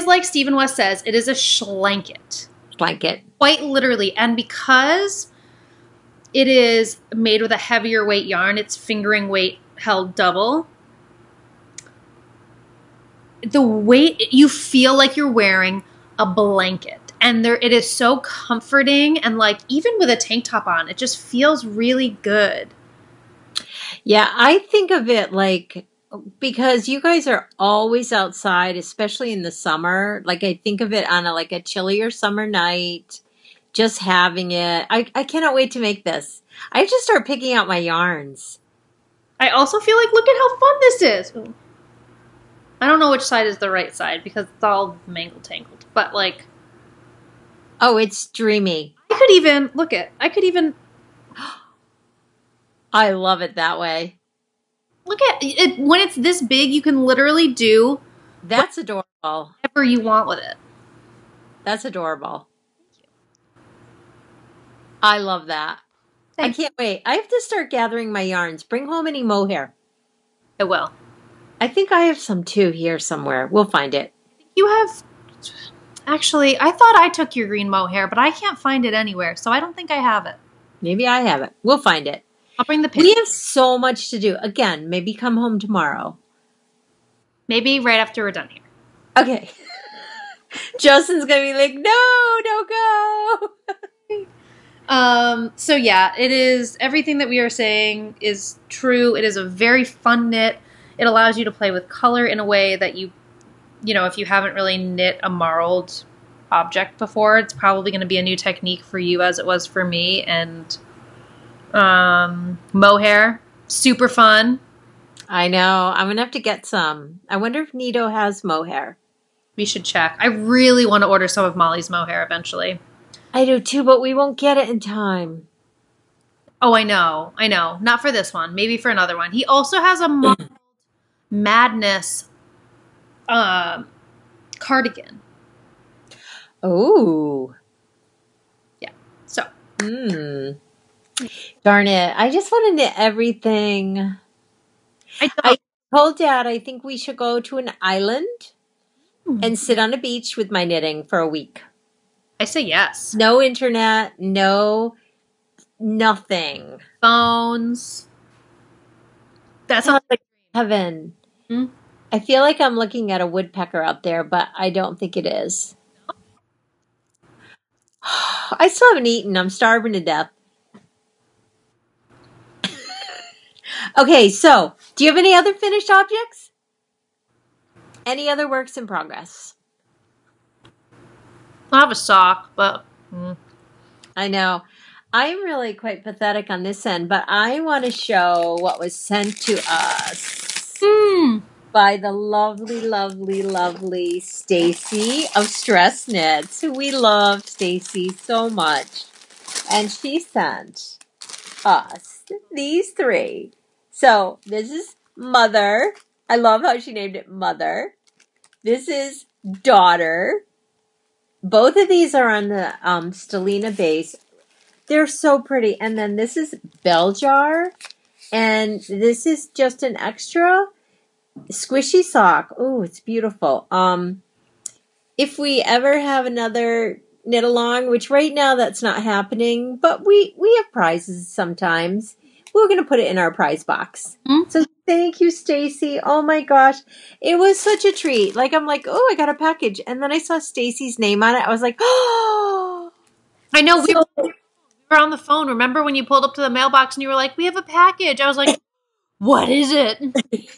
like Stephen West says, it is a schlanket. Blanket. Quite literally. And because it is made with a heavier weight yarn, it's fingering weight held double. The weight, you feel like you're wearing a blanket. And it is so comforting, and like even with a tank top on, it just feels really good. Yeah, I think of it like, because you guys are always outside, especially in the summer. Like I think of it on a chillier summer night, just having it. I cannot wait to make this. I have to start picking out my yarns. I also feel like, look at how fun this is. I don't know which side is the right side because it's all mangled tangled, but like. Oh, it's dreamy. I could even. I love it that way. Look at it. When it's this big, you can literally do. That's adorable. Whatever you want with it. That's adorable. Thank you. I love that. Thanks. I can't wait. I have to start gathering my yarns. Bring home any mohair. I will. I think I have some too here somewhere. We'll find it. You have... Actually, I thought I took your green mohair, but I can't find it anywhere, so I don't think I have it. Maybe I have it. We'll find it. I'll bring the pin. We have so much to do. Again, maybe come home tomorrow. Maybe right after we're done here. Okay. Justin's going to be like, no, don't go. So yeah, it is, everything that we are saying is true. It is a very fun knit. It allows you to play with color in a way that you know, if you haven't really knit a marled object before, it's probably going to be a new technique for you as it was for me. And mohair, super fun. I know. I'm going to have to get some. I wonder if Nido has mohair. We should check. I really want to order some of Molly's mohair eventually. I do too, but we won't get it in time. Oh, I know. Not for this one. Maybe for another one. He also has a Marled Madness cardigan. Oh. Yeah. Darn it. I just want to knit everything. I told Dad I think we should go to an island and sit on a beach with my knitting for a week. I say yes. No internet, no nothing. Phones. That sounds like heaven. I feel like I'm looking at a woodpecker out there, but I don't think it is. I still haven't eaten. I'm starving to death. Okay, so do you have any other finished objects? Any other works in progress? I have a sock, but... I know. I'm really quite pathetic on this end, but I want to show what was sent to us by the lovely, lovely, lovely Stacy of Stress Knits. We love Stacy so much. And she sent us these three. So this is Mother. I love how she named it Mother. This is Daughter. Both of these are on the Stellina base. They're so pretty. And then this is Bell Jar. And this is just an extra squishy sock. Oh, it's beautiful. If we ever have another knit along, which right now that's not happening, but we have prizes sometimes. We're going to put it in our prize box. So thank you, Stacy. Oh my gosh. It was such a treat. Like, I'm like, oh, I got a package. And then I saw Stacy's name on it. I was like, oh. I know. We were on the phone. Remember when you pulled up to the mailbox and you were like, we have a package. I was like, what is it?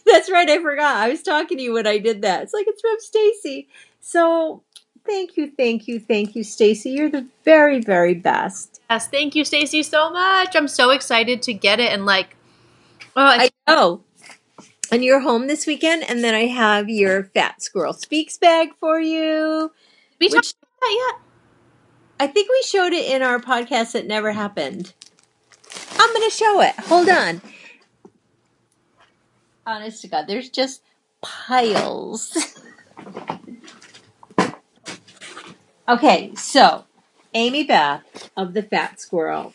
That's right. I forgot. I was talking to you when I did that. It's like, it's from Stacy. So thank you, Stacy. You're the very, very best. Yes, thank you, Stacy, so much. I'm so excited to get it. And like, I know. And you're home this weekend, and then I have your Fat Squirrel Speaks bag for you. We talked about that yet? I think we showed it in our podcast that never happened. I'm going to show it. Hold on. Honest to God, there's just piles. Okay, so Amy Beth of the Fat Squirrel.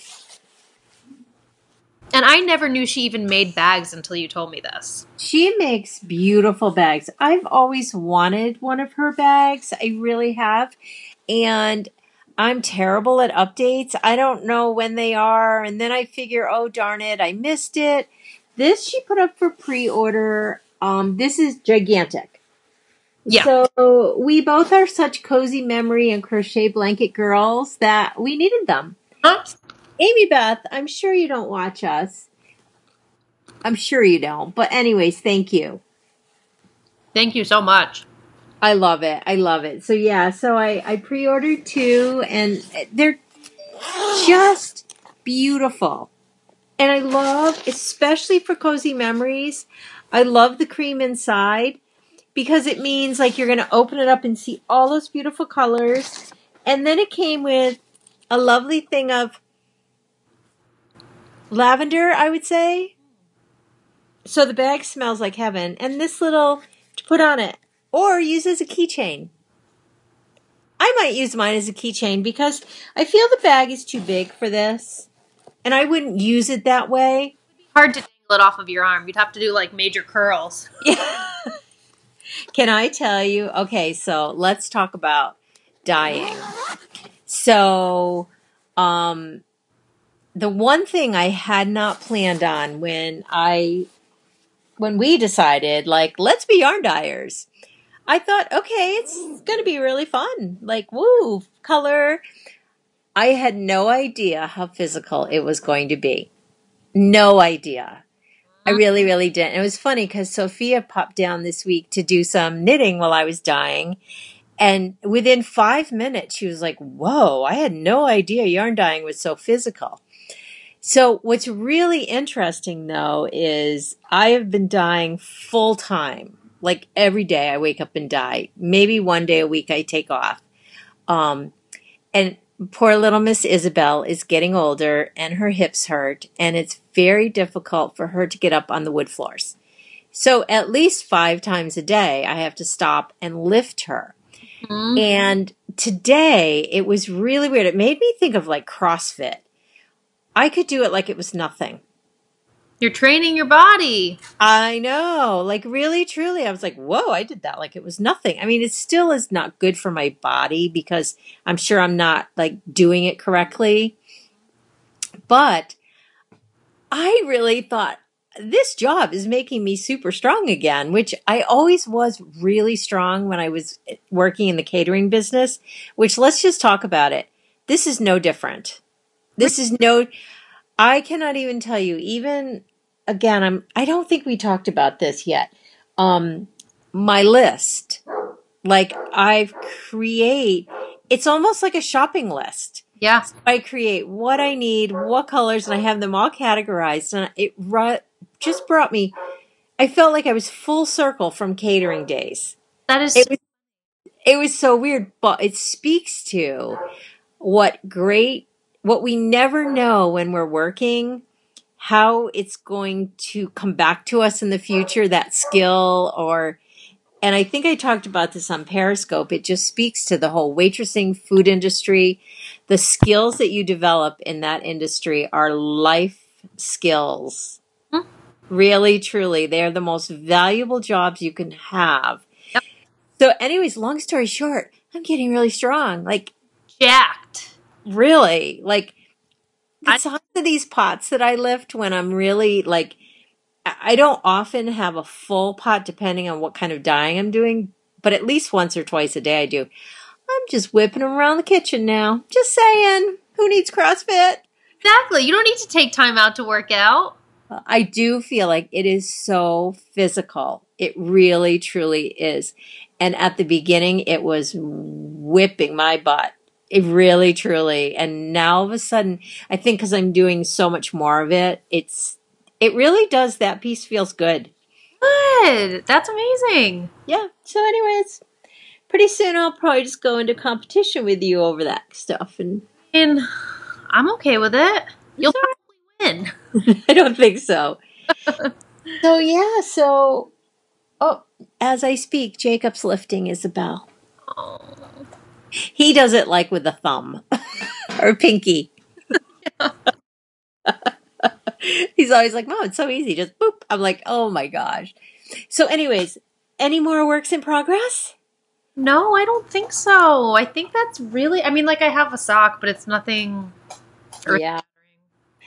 And I never knew she even made bags until you told me this. She makes beautiful bags. I've always wanted one of her bags. I really have. And I'm terrible at updates. I don't know when they are. And then I figure, oh, darn it, I missed it. This she put up for pre-order. This is gigantic. Yeah. So we both are such cozy memory and crochet blanket girls that we needed them. Huh? Amy Beth, I'm sure you don't watch us. I'm sure you don't. But anyways, thank you. Thank you so much. I love it. I love it. So yeah, so I pre-ordered 2 and they're just beautiful. And I love, especially for cozy memories, I love the cream inside because it means like you're going to open it up and see all those beautiful colors. And then it came with a lovely thing of lavender, I would say. So the bag smells like heaven. And this little to put on it or use as a keychain. I might use mine as a keychain because I feel the bag is too big for this. And I wouldn't use it that way. Hard to dangle it off of your arm. You'd have to do like major curls. Yeah. Can I tell you? Okay, so let's talk about dyeing. So, the one thing I had not planned on when we decided, like, let's be yarn dyers. I thought, okay, it's going to be really fun. Like, woo, color. I had no idea how physical it was going to be. No idea. I really, really didn't. It was funny because Sophia popped down this week to do some knitting while I was dyeing. And within 5 minutes, she was like, whoa, I had no idea yarn dyeing was so physical. So what's really interesting, though, is I have been dyeing full time. Like every day I wake up and dye. Maybe one day a week I take off. And poor little Miss Isabel is getting older and her hips hurt. And it's very difficult for her to get up on the wood floors. So at least 5 times a day I have to stop and lift her. Mm-hmm. And today it was really weird. It made me think of like CrossFit. I could do it like it was nothing. You're training your body. I know, like really, truly. I was like, whoa, I did that like it was nothing. I mean, it still is not good for my body because I'm sure I'm not like doing it correctly. But I really thought this job is making me super strong again, which I always was really strong when I was working in the catering business, which let's just talk about it. This is no different. This is no, I cannot even tell you, even again, I don't think we talked about this yet. My list, like it's almost like a shopping list. Yeah. So I create what I need, what colors, and I have them all categorized. And it just brought me, I felt like I was full circle from catering days. That is, it was so weird, but it speaks to what we never know when we're working, how it's going to come back to us in the future, that skill and I think I talked about this on Periscope. It just speaks to the whole waitressing food industry. The skills that you develop in that industry are life skills. Really, truly. They're the most valuable jobs you can have. Yep. So anyways, long story short, I'm getting really strong. Like jacked. Really. Like the size of these pots that I lift when I'm really like, I don't often have a full pot depending on what kind of dyeing I'm doing, but at least once or twice a day I do. I'm just whipping them around the kitchen now. Just saying. Who needs CrossFit? Exactly. You don't need to take time out to work out. I do feel like it is so physical. It really, truly is. And at the beginning, it was whipping my butt. It really, truly. And now all of a sudden, I think because I'm doing so much more of it, it really does. That piece feels good. Good. That's amazing. Yeah. So anyways, pretty soon I'll probably just go into competition with you over that stuff. And I'm okay with it. You'll probably win. I don't think so. So yeah. So, as I speak, Jacob's lifting Isabel. Oh. He does it like with a thumb or pinky. Yeah. He's always like, Mom, it's so easy. Just boop. I'm like, oh my gosh. So anyways, any more works in progress? No, I don't think so. I think that's really, I mean, like I have a sock, but it's nothing. Yeah.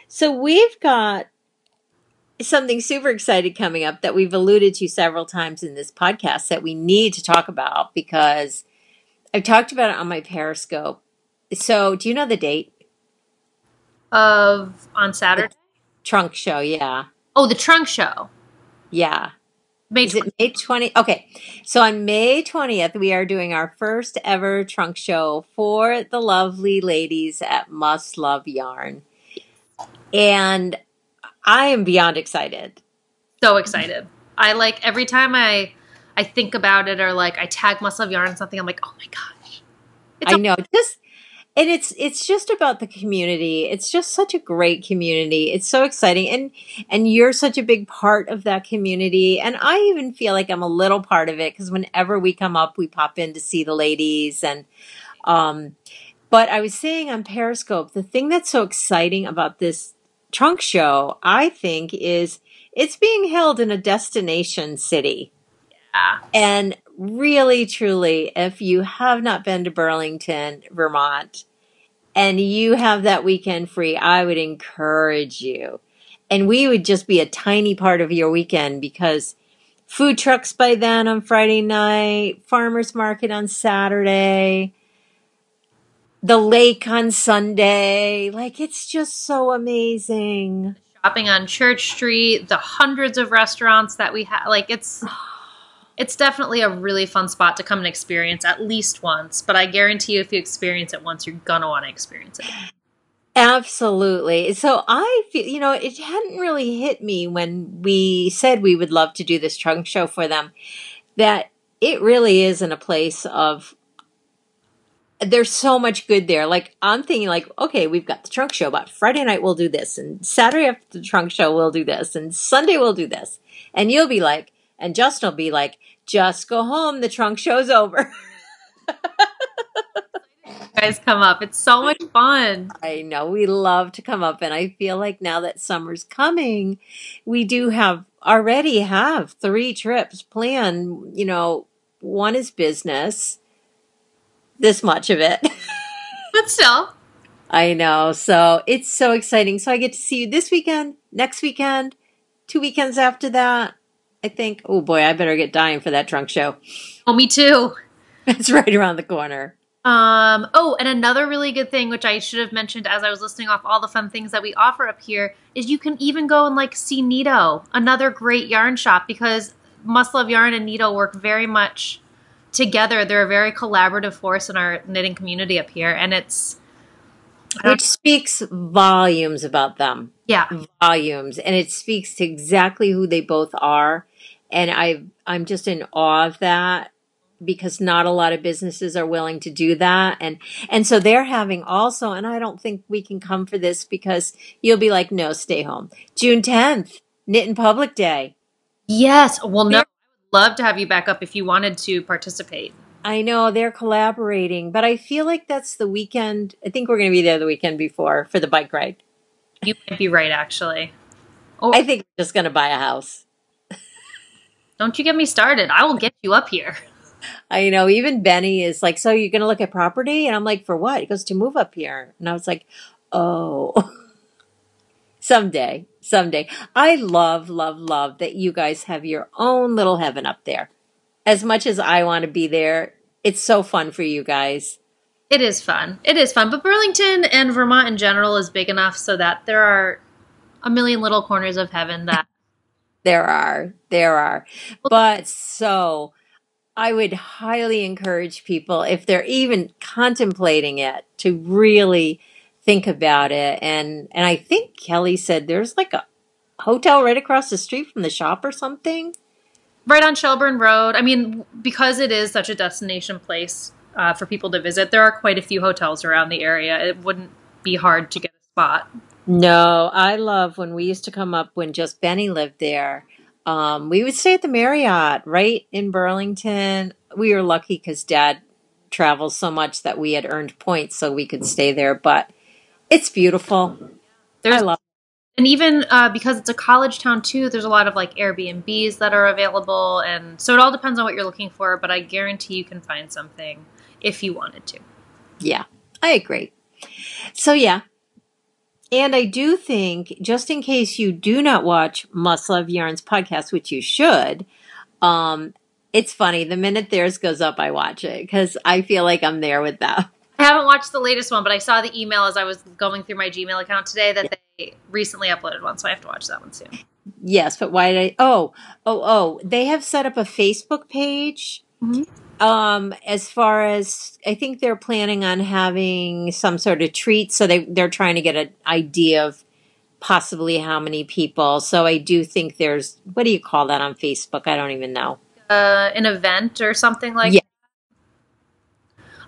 So we've got something super exciting coming up that we've alluded to several times in this podcast that we need to talk about because I've talked about it on my Periscope. So do you know the date? On Saturday? Trunk show, yeah. Oh, the trunk show. Yeah. Is it May 20th? Okay. So on May 20th, we are doing our first ever trunk show for the lovely ladies at Must Love Yarn. And I am beyond excited. So excited. I like every time I think about it or like I tag Must Love Yarn or something, I'm like, oh my gosh. I know. And it's just about the community. It's just such a great community. It's so exciting. And you're such a big part of that community. And I even feel like I'm a little part of it because whenever we come up, we pop in to see the ladies. And but I was saying on Periscope, the thing that's so exciting about this trunk show, I think, is it's being held in a destination city. Yeah. And really, truly, if you have not been to Burlington, Vermont, and you have that weekend free, I would encourage you. And we would just be a tiny part of your weekend because food trucks by then on Friday night, farmers market on Saturday, the lake on Sunday. Like, it's just so amazing. Shopping on Church Street, the hundreds of restaurants that we have. Like, it's definitely a really fun spot to come and experience at least once. But I guarantee you, if you experience it once, you're going to want to experience it. Absolutely. So I feel, it hadn't really hit me when we said we would love to do this trunk show for them, that it really is in a place of, there's so much good there. Like, I'm thinking like, okay, we've got the trunk show, but Friday night we'll do this. And Saturday after the trunk show, we'll do this. And Sunday we'll do this. And you'll be like, and Justin will be like, just go home. The trunk show's over. guys come up. It's so much fun. I know we love to come up, and I feel like now that summer's coming, we do already have 3 trips planned. One is business, this much of it. But still. I know. So it's so exciting. So I get to see you this weekend, next weekend, 2 weekends after that. I think, oh boy, I better get dying for that trunk show. Oh, me too. It's right around the corner. And another really good thing, which I should have mentioned as I was listing off all the fun things that we offer up here, is you can even go and see Neato, another great yarn shop, because Must Love Yarn and Neato work very much together. They're a very collaborative force in our knitting community up here, and which speaks volumes about them. Yeah. Volumes. And it speaks to exactly who they both are. And I'm just in awe of that, because not a lot of businesses are willing to do that. And so they're having also, and I don't think we can come for this because you'll be like, no, stay home. June 10th, Knit in Public Day. Yes. Well, no, I would love to have you back up if you wanted to participate. I know they're collaborating, but I feel like that's the weekend. I think we're going to be there the weekend before for the bike ride. You might be right, actually. Oh, I think we're just going to buy a house. Don't you get me started. I will get you up here. I know. Even Benny is like, so you're going to look at property? And I'm like, for what? He goes, to move up here. And I was like, oh, someday. I love, love, love that you guys have your own little heaven up there. As much as I want to be there, it's so fun for you guys. It is fun. But Burlington and Vermont in general is big enough so that there are a million little corners of heaven that... There are. But so I would highly encourage people, if they're even contemplating it, to really think about it. And I think Kelly said there's like a hotel right across the street from the shop or something. Right on Shelburne Road. I mean, because it is such a destination place for people to visit, there are quite a few hotels around the area. It wouldn't be hard to get a spot. No, I love when we used to come up when just Benny lived there. We would stay at the Marriott right in Burlington. We were lucky because Dad travels so much that we had earned points so we could stay there. But it's beautiful. I love it. And even because it's a college town too, there's a lot of Airbnbs that are available. And so it all depends on what you're looking for. But I guarantee you can find something if you wanted to. Yeah, I agree. So yeah. And I do think, just in case you do not watch Must Love Yarn's podcast, which you should, it's funny. The minute theirs goes up, I watch it because I feel like I'm there with them. I haven't watched the latest one, but I saw the email as I was going through my Gmail account today that they recently uploaded one, so I have to watch that one soon. Yes, but why did they have set up a Facebook page. Mm-hmm. As far as, I think they're planning on having some sort of treat, so they're trying to get an idea of possibly how many people. So I do think there's, what do you call that on Facebook? I don't even know. An event or something like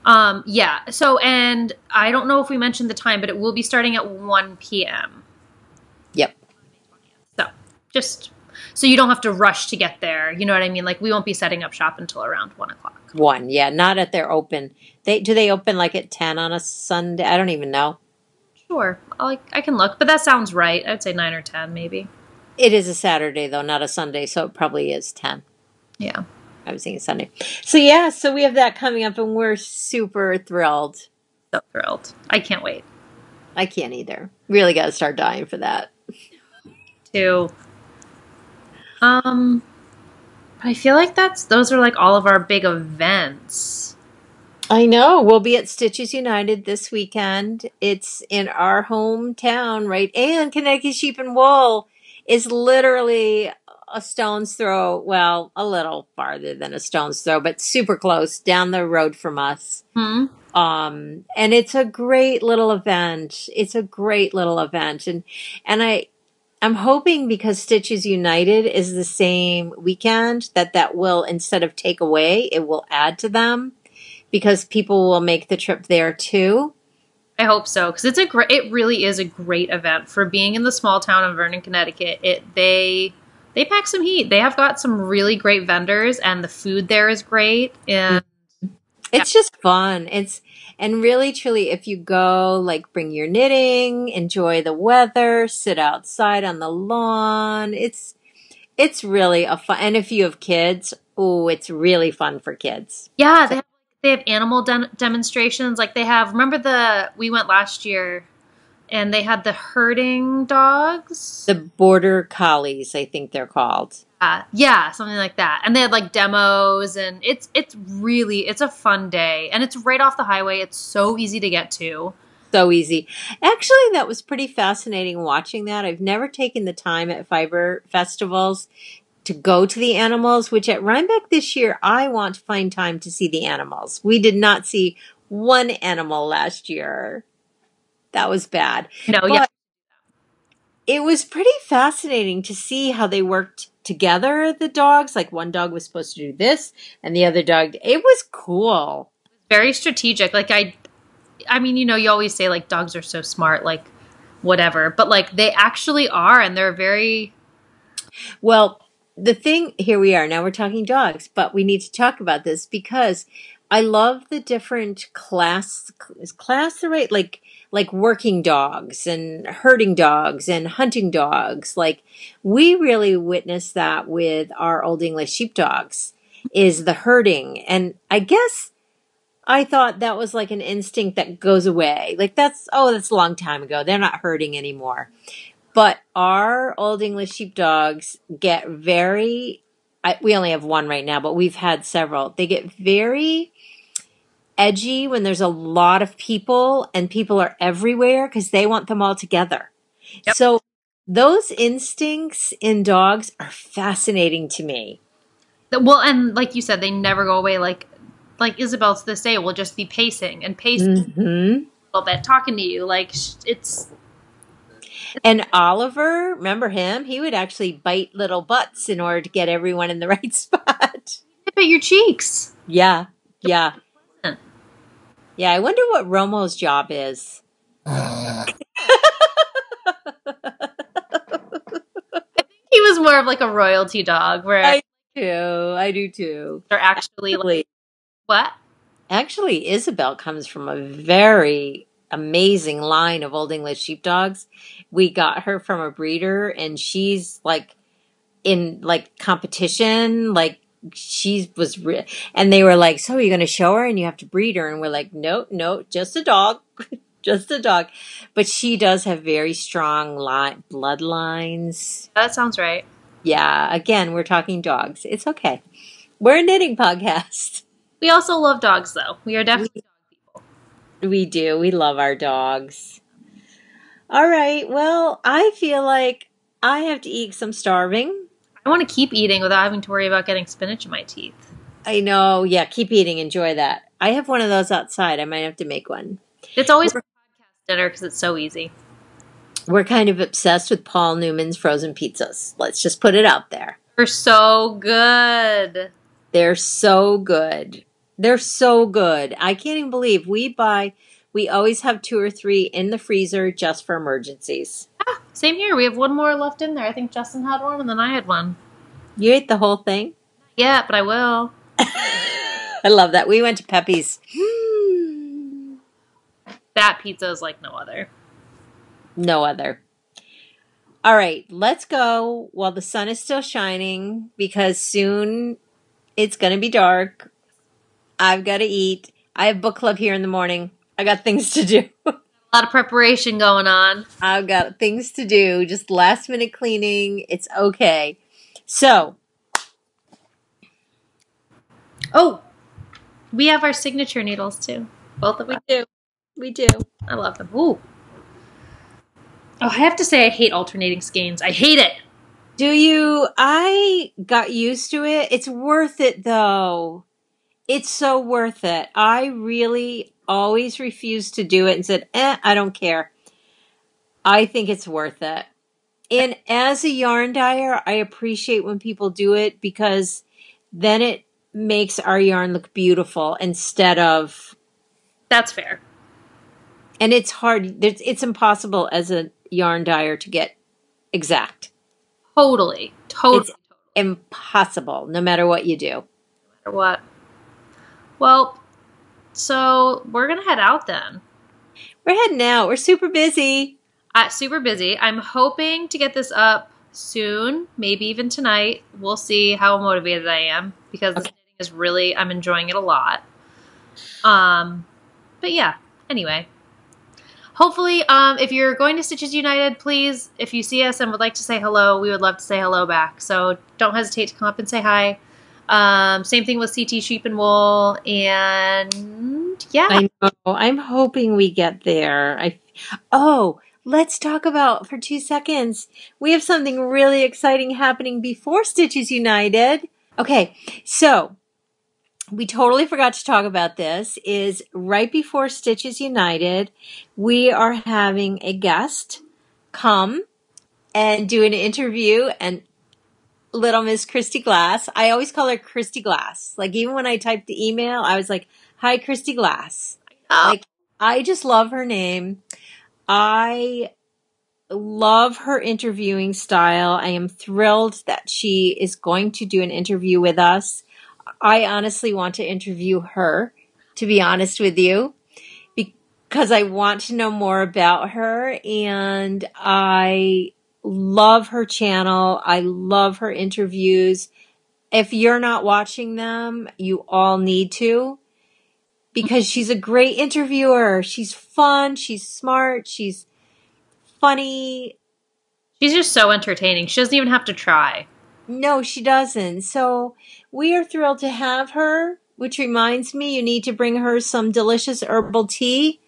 that. Yeah. So, and I don't know if we mentioned the time, but it will be starting at 1 p.m. Yep. So, just so you don't have to rush to get there. You know what I mean? We won't be setting up shop until around 1 o'clock. 1, yeah, not at their open. Do they open at 10 on a Sunday? I don't even know. Sure, I can look, but that sounds right. I would say 9 or 10, maybe. It is a Saturday though, not a Sunday, so it probably is 10. Yeah, I was thinking Sunday. So yeah, so we have that coming up, and we're super thrilled. So thrilled! I can't wait. I can't either. Really got to start dying for that. Too. I feel like those are all of our big events. I know. We'll be at Stitches United this weekend. It's in our hometown, right? And Connecticut Sheep and Wool is literally a stone's throw. Well, a little farther than a stone's throw, but super close down the road from us. Hmm. And it's a great little event. And I'm hoping, because Stitches United is the same weekend, that will, instead of take away, it will add to them, because people will make the trip there too. I hope so, because it really is a great event for being in the small town of Vernon, Connecticut. They pack some heat. They have got some really great vendors, and the food there is great. And It's just fun. And really, truly, if you go, like, bring your knitting, enjoy the weather, sit outside on the lawn. It's really a fun. And if you have kids, oh, it's really fun for kids. Yeah, they have animal demonstrations. Like they have. Remember we went last year, and they had the herding dogs. The border collies, I think they're called. Yeah, something like that. And they had like demos, and it's a fun day, and it's right off the highway. It's so easy to get to. So easy. Actually, that was pretty fascinating watching that. I've never taken the time at fiber festivals to go to the animals, which at Rhinebeck this year, I want to find time to see the animals. We did not see one animal last year. That was bad. No, but yeah. It was pretty fascinating to see how they worked together, the dogs. Like one dog was supposed to do this and the other dog, it was cool. Very strategic. Like I mean, you always say like dogs are so smart, like whatever, but like they actually are, and they're very... Well, the thing, here we are, now we're talking dogs, but we need to talk about this because I love the different is class the right, like working dogs and herding dogs and hunting dogs. Like we really witnessed that with our Old English sheepdogs is the herding. And I guess I thought that was like an instinct that goes away. Like that's a long time ago. They're not herding anymore. But our Old English sheepdogs get we only have one right now, but we've had several. They get very edgy when there's a lot of people and people are everywhere because they want them all together. Yep. So those instincts in dogs are fascinating to me. Well, and like you said, they never go away. Like Isabel's this day will just be pacing a little bit, talking to you. Like And Oliver, remember him? He would actually bite little butts in order to get everyone in the right spot. Nip at your cheeks. Yeah. Yeah, I wonder what Romo's job is. I think he was more of like a royalty dog. Where I do too. They're actually like, what? Actually, Isabel comes from a very amazing line of Old English sheepdogs. We got her from a breeder, and she's like in like competition, like and they were like, so are you going to show her and you have to breed her? And we're like, no, just a dog, just a dog. But she does have very strong bloodlines. That sounds right. Yeah. Again, we're talking dogs. It's okay. We're a knitting podcast. We also love dogs though. We are definitely dog people. We do. We love our dogs. All right. Well, I feel like I have to eat some starving. I want to keep eating without having to worry about getting spinach in my teeth. I know. Yeah, keep eating. Enjoy that. I have one of those outside. I might have to make one. It's always podcast dinner because it's so easy. We're kind of obsessed with Paul Newman's frozen pizzas. Let's just put it out there. They're so good. They're so good. They're so good. I can't even believe we always have 2 or 3 in the freezer just for emergencies. Yeah, same here. We have one more left in there. I think Justin had one and then I had one. You ate the whole thing? Yeah, but I will. I love that. We went to Pepe's. That pizza is like no other. No other. All right, let's go while the sun is still shining because soon it's going to be dark. I've got to eat. I have book club here in the morning. I got things to do. A lot of preparation going on. I've got things to do. Just last minute cleaning. It's okay. So. Oh, we have our signature needles too. Both of them. We do. I love them. Ooh. Oh, I have to say I hate alternating skeins. I hate it. Do you? I got used to it. It's worth it though. It's so worth it. I really always refused to do it and said, I don't care. I think it's worth it. And as a yarn dyer, I appreciate when people do it because then it makes our yarn look beautiful instead of... That's fair. And it's hard. It's impossible as a yarn dyer to get exact. Totally. It's impossible no matter what you do. No matter what. Well, So we're going to head out then. We're heading out. We're super busy. Super busy. I'm hoping to get this up soon, maybe even tonight. We'll see how motivated I am because this knitting is really, I'm enjoying it a lot. But yeah, anyway. Hopefully, if you're going to Stitches United, please, if you see us and would like to say hello, we would love to say hello back. So don't hesitate to come up and say hi. Same thing with CT Sheep and Wool. And yeah. I know. I'm hoping we get there. Let's talk about, for 2 seconds, we have something really exciting happening before Stitches United. Okay, so we totally forgot to talk about this, is right before Stitches United, we are having a guest come and do an interview, and little Miss Christy Glass, I always call her Christy Glass. Like, even when I typed the email, I was like, hi, Christy Glass. Like, I just love her name. I love her interviewing style. I am thrilled that she is going to do an interview with us. I honestly want to interview her, to be honest with you, because I want to know more about her, and I love her channel. I love her interviews. If you're not watching them, you all need to, because she's a great interviewer. She's fun. She's smart. She's funny. She's just so entertaining. She doesn't even have to try. No, she doesn't. So we are thrilled to have her, which reminds me, you need to bring her some delicious herbal tea,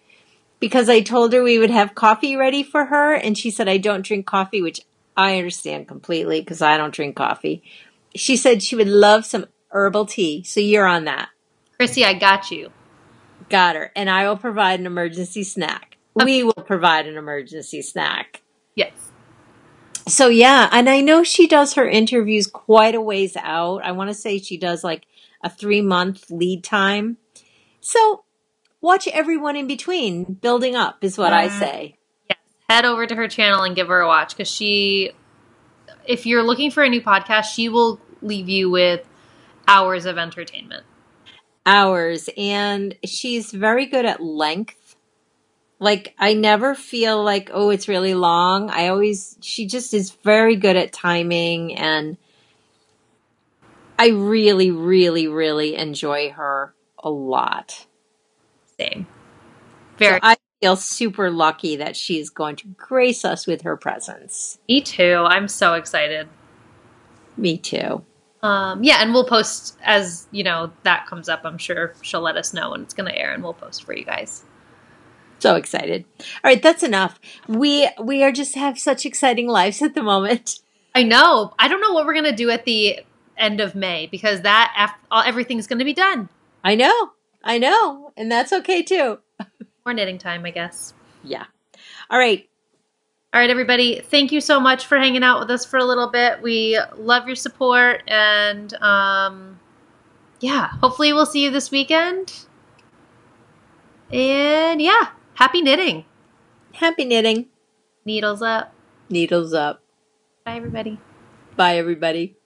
because I told her we would have coffee ready for her, and she said, I don't drink coffee, which I understand completely because I don't drink coffee. She said she would love some herbal tea, so you're on that. Chrissy, I got you. Got her. And I will provide an emergency snack. We will provide an emergency snack. Yes. So yeah, and I know she does her interviews quite a ways out. I want to say she does like a 3-month lead time. So watch everyone in between. Building up is what I say. Yes. Head over to her channel and give her a watch, because if you're looking for a new podcast, she will leave you with hours of entertainment. Hours. And she's very good at length. Like, I never feel like, oh, it's really long. She just is very good at timing, and I really, really, really enjoy her a lot. Same. So I feel super lucky that she's going to grace us with her presence. Me too. I'm so excited. Me too. Yeah, and we'll post as, that comes up. I'm sure she'll let us know when it's going to air, and we'll post for you guys. So excited. All right, that's enough. We are just have such exciting lives at the moment. I know. I don't know what we're going to do at the end of May, because everything's going to be done. I know. And that's okay too. More knitting time, I guess. Yeah. All right, everybody. Thank you so much for hanging out with us for a little bit. We love your support, and hopefully we'll see you this weekend. And yeah, happy knitting. Happy knitting. Needles up. Needles up. Bye, everybody. Bye, everybody.